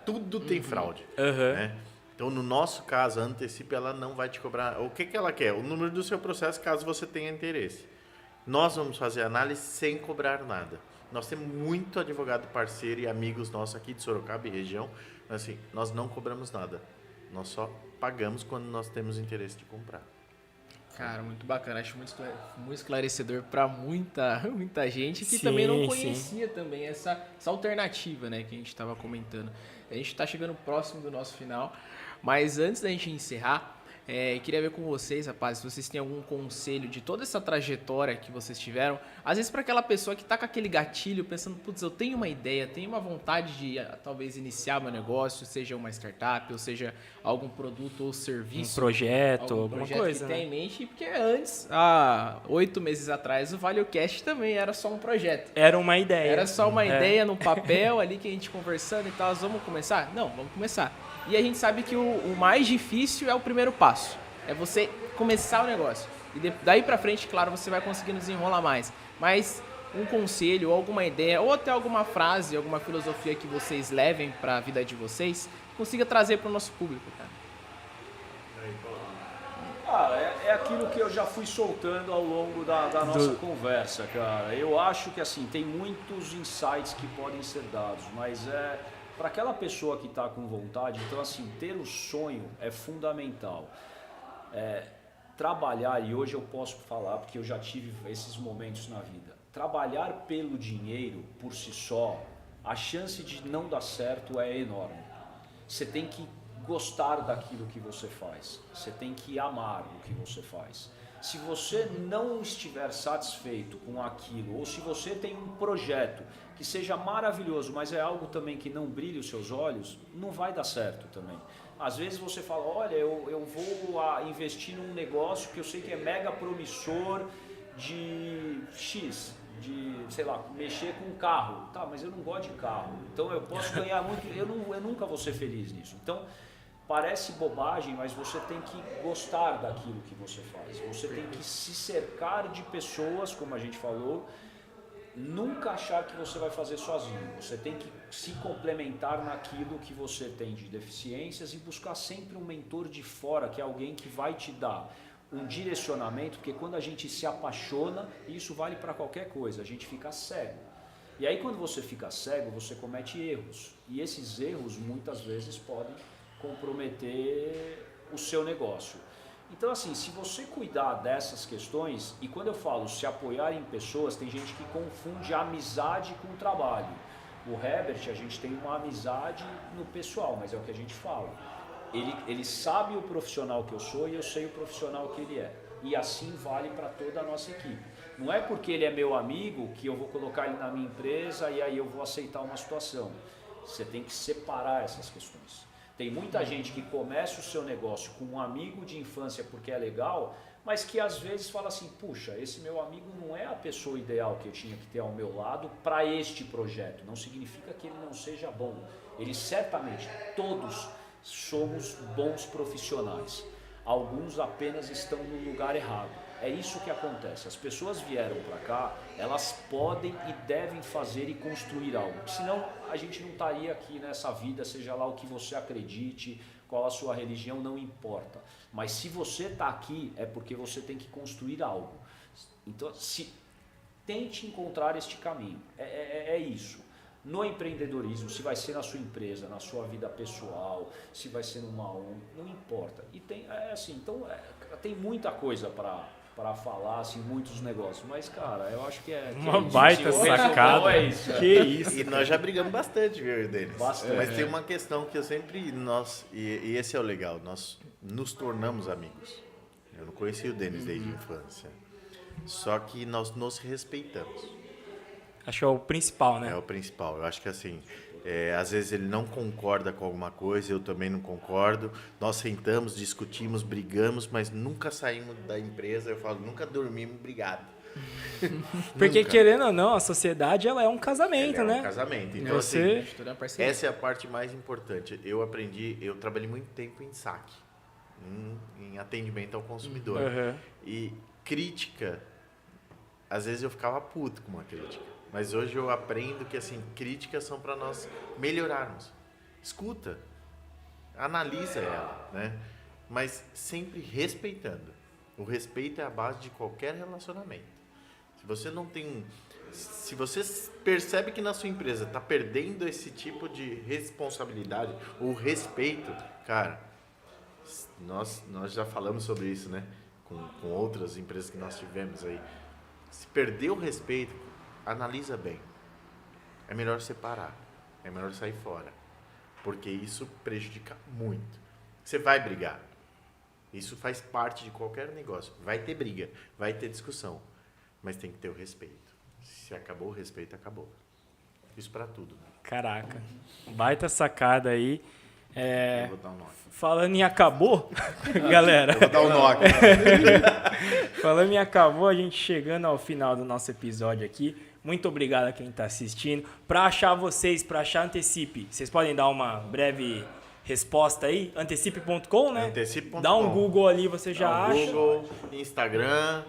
Tudo tem fraude. Né? Então, no nosso caso, a Antecipe, ela não vai te cobrar. O que ela quer? O número do seu processo, caso você tenha interesse. Nós vamos fazer análise sem cobrar nada. Nós temos muito advogado parceiro e amigos nossos aqui de Sorocaba e região. Assim, nós não cobramos nada. Nós só pagamos quando nós temos interesse de comprar. Cara, muito bacana. Acho muito esclarecedor para muita gente que também não conhecia também essa alternativa, né, que a gente estava comentando. A gente está chegando próximo do nosso final, mas antes da gente encerrar, queria ver com vocês, rapazes, se vocês têm algum conselho de toda essa trajetória que vocês tiveram, às vezes para aquela pessoa que está com aquele gatilho, pensando, putz, eu tenho uma ideia, tenho uma vontade de talvez iniciar meu negócio, seja uma startup, ou seja algum produto ou serviço. Um projeto, alguma coisa. Que tem em mente, porque antes, há 8 meses atrás, o ValioCast também era só um projeto. Era uma ideia. Era só uma ideia no papel ali que a gente conversando e tal, vamos começar? Não, vamos começar. E a gente sabe que o mais difícil é o primeiro passo. É você começar o negócio. E daí pra frente, claro, você vai conseguindo desenrolar mais. Mas um conselho, ou alguma ideia, ou até alguma frase, alguma filosofia que vocês levem pra vida de vocês, consiga trazer pro nosso público, cara. É aquilo que eu já fui soltando ao longo da nossa conversa, cara. Eu acho que assim, tem muitos insights que podem ser dados, mas para aquela pessoa que está com vontade, então assim, ter o sonho é fundamental. Trabalhar, e hoje eu posso falar, porque eu já tive esses momentos na vida, trabalhar pelo dinheiro por si só, a chance de não dar certo é enorme. Você tem que gostar daquilo que você faz, você tem que amar o que você faz. Se você não estiver satisfeito com aquilo, ou se você tem um projeto que seja maravilhoso, mas é algo também que não brilhe os seus olhos, não vai dar certo também. Às vezes você fala, olha, eu vou investir num negócio que eu sei que é mega promissor de X, de, sei lá, mexer com um carro. Tá, mas eu não gosto de carro, então eu posso ganhar muito, eu nunca vou ser feliz nisso. Então, parece bobagem, mas você tem que gostar daquilo que você faz. Você tem que se cercar de pessoas, como a gente falou, nunca achar que você vai fazer sozinho. Você tem que se complementar naquilo que você tem de deficiências e buscar sempre um mentor de fora, que é alguém que vai te dar um direcionamento, porque quando a gente se apaixona, isso vale para qualquer coisa, a gente fica cego. E aí quando você fica cego, você comete erros. E esses erros muitas vezes podem comprometer o seu negócio. Então assim, se você cuidar dessas questões, e quando eu falo se apoiar em pessoas, tem gente que confunde amizade com trabalho. O Herbert, a gente tem uma amizade no pessoal, mas é o que a gente fala. Ele sabe o profissional que eu sou e eu sei o profissional que ele é. E assim vale para toda a nossa equipe. Não é porque ele é meu amigo que eu vou colocar ele na minha empresa e aí eu vou aceitar uma situação. Você tem que separar essas questões. Tem muita gente que começa o seu negócio com um amigo de infância porque é legal, mas que às vezes fala assim, puxa, esse meu amigo não é a pessoa ideal que eu tinha que ter ao meu lado para este projeto. Não significa que ele não seja bom. Ele certamente, todos somos bons profissionais. Alguns apenas estão no lugar errado. É isso que acontece. As pessoas vieram para cá, elas podem e devem fazer e construir algo. Senão a gente não estaria aqui nessa vida, seja lá o que você acredite, qual a sua religião, não importa. Mas se você está aqui, é porque você tem que construir algo. Então, tente encontrar este caminho. É isso. No empreendedorismo, se vai ser na sua empresa, na sua vida pessoal, se vai ser numa ONG, não importa. E tem, tem muita coisa para falar, assim, muitos negócios. Mas, cara, eu acho que é... Uma baita sacada. Que isso. E nós já brigamos bastante, viu, Denis? Bastante. Mas tem uma questão que eu sempre... E esse é o legal, nós nos tornamos amigos. Eu não conheci o Denis desde a infância. Só que nós nos respeitamos. Acho que é o principal, né? É o principal. Eu acho que assim, às vezes ele não concorda com alguma coisa, eu também não concordo. Nós sentamos, discutimos, brigamos, mas nunca saímos da empresa. Eu falo, nunca dormimos brigado. Porque Nunca. Querendo ou não, a sociedade ela é um casamento, É né? um casamento. Então, Você... assim, essa é a parte mais importante. Eu trabalhei muito tempo em saque, em atendimento ao consumidor. Uhum. E crítica, às vezes eu ficava puto com uma crítica. Mas hoje eu aprendo que assim, críticas são para nós melhorarmos. Escuta, analisa ela, né? Mas sempre respeitando. O respeito é a base de qualquer relacionamento. Se você não tem, se você percebe que na sua empresa está perdendo esse tipo de responsabilidade, ou respeito, cara, nós já falamos sobre isso, né? Com outras empresas que nós tivemos aí. Se perder o respeito, analisa bem. É melhor separar. É melhor sair fora. Porque isso prejudica muito. Você vai brigar. Isso faz parte de qualquer negócio. Vai ter briga, vai ter discussão. Mas tem que ter o respeito. Se acabou o respeito, acabou. Isso para tudo. Caraca. Baita sacada aí. Eu vou dar um nó. Falando em acabou, galera. Eu vou dar um nó aqui. Falando em acabou, a gente chegando ao final do nosso episódio aqui. Muito obrigado a quem está assistindo. Para achar vocês, para achar Antecipe, vocês podem dar uma breve resposta aí? Antecipe.com, né? Antecipe.com. Dá um Google ali, você já acha. Google, Instagram.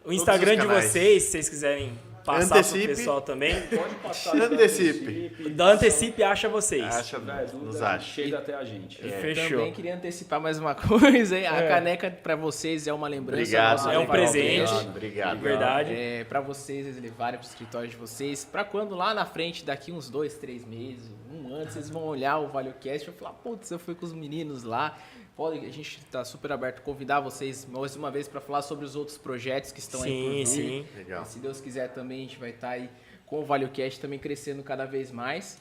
O Instagram de vocês, se vocês quiserem passar Antecipe. pro pessoal também. Pode passar Antecipe. Da Antecipe acha vocês. Acha, Tiver dúvida, nos acha. chega até a gente. Fechou. Também queria antecipar mais uma coisa, hein? A caneca pra vocês é uma lembrança. Obrigado. nossa É um do Valeu presente. Cast. Obrigado. De verdade. Pra vocês, eles levarem pro escritório de vocês. Pra quando lá na frente, daqui uns 2, 3 meses, um ano, vocês vão olhar o ValioCast e vão falar, putz, eu fui com os meninos lá. A gente tá super aberto a convidar vocês mais uma vez para falar sobre os outros projetos que estão aí por vir. Sim. Legal. E se Deus quiser também, a gente vai estar aí com o ValioCast também crescendo cada vez mais.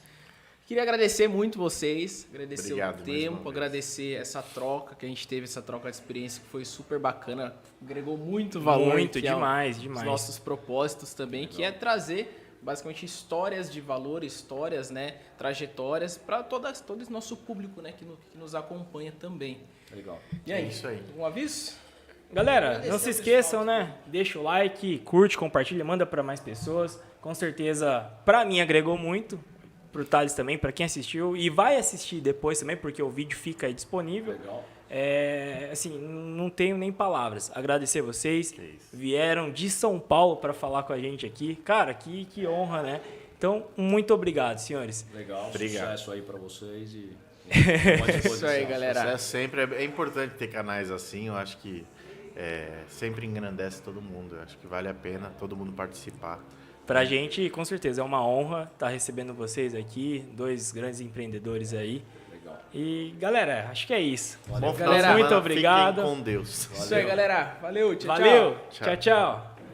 Queria agradecer muito vocês, agradecer Obrigado, o mais uma tempo, vez. agradecer essa troca que a gente teve, essa troca de experiência que foi super bacana, agregou muito valor. Muito, que é demais, os demais. nossos propósitos também, que é trazer basicamente histórias de valor, histórias, né, trajetórias para todo esse nosso público, né, que nos acompanha também. Legal. E aí, É isso aí. um aviso? Galera, não se esqueçam, né? Deixa o like, curte, compartilha, manda para mais pessoas. Com certeza, para mim agregou muito, pro Thales também, para quem assistiu e vai assistir depois também, porque o vídeo fica aí disponível. Legal. Assim, não tenho nem palavras. Agradecer vocês. Que isso. Vieram de São Paulo para falar com a gente aqui. Cara, que honra, né? Então, muito obrigado, senhores. Legal. Obrigado. Sucesso aí pra vocês e Isso aí, galera. É importante ter canais assim, eu acho que sempre engrandece todo mundo. Eu acho que vale a pena todo mundo participar. Pra gente, com certeza, é uma honra estar recebendo vocês aqui, 2 grandes empreendedores aí. Legal. E, galera, acho que é isso. Bom final de Galera, semana, muito obrigado. Fiquem com Deus. Isso aí, galera. Valeu, tchau, tchau. Valeu, Tchau. tchau.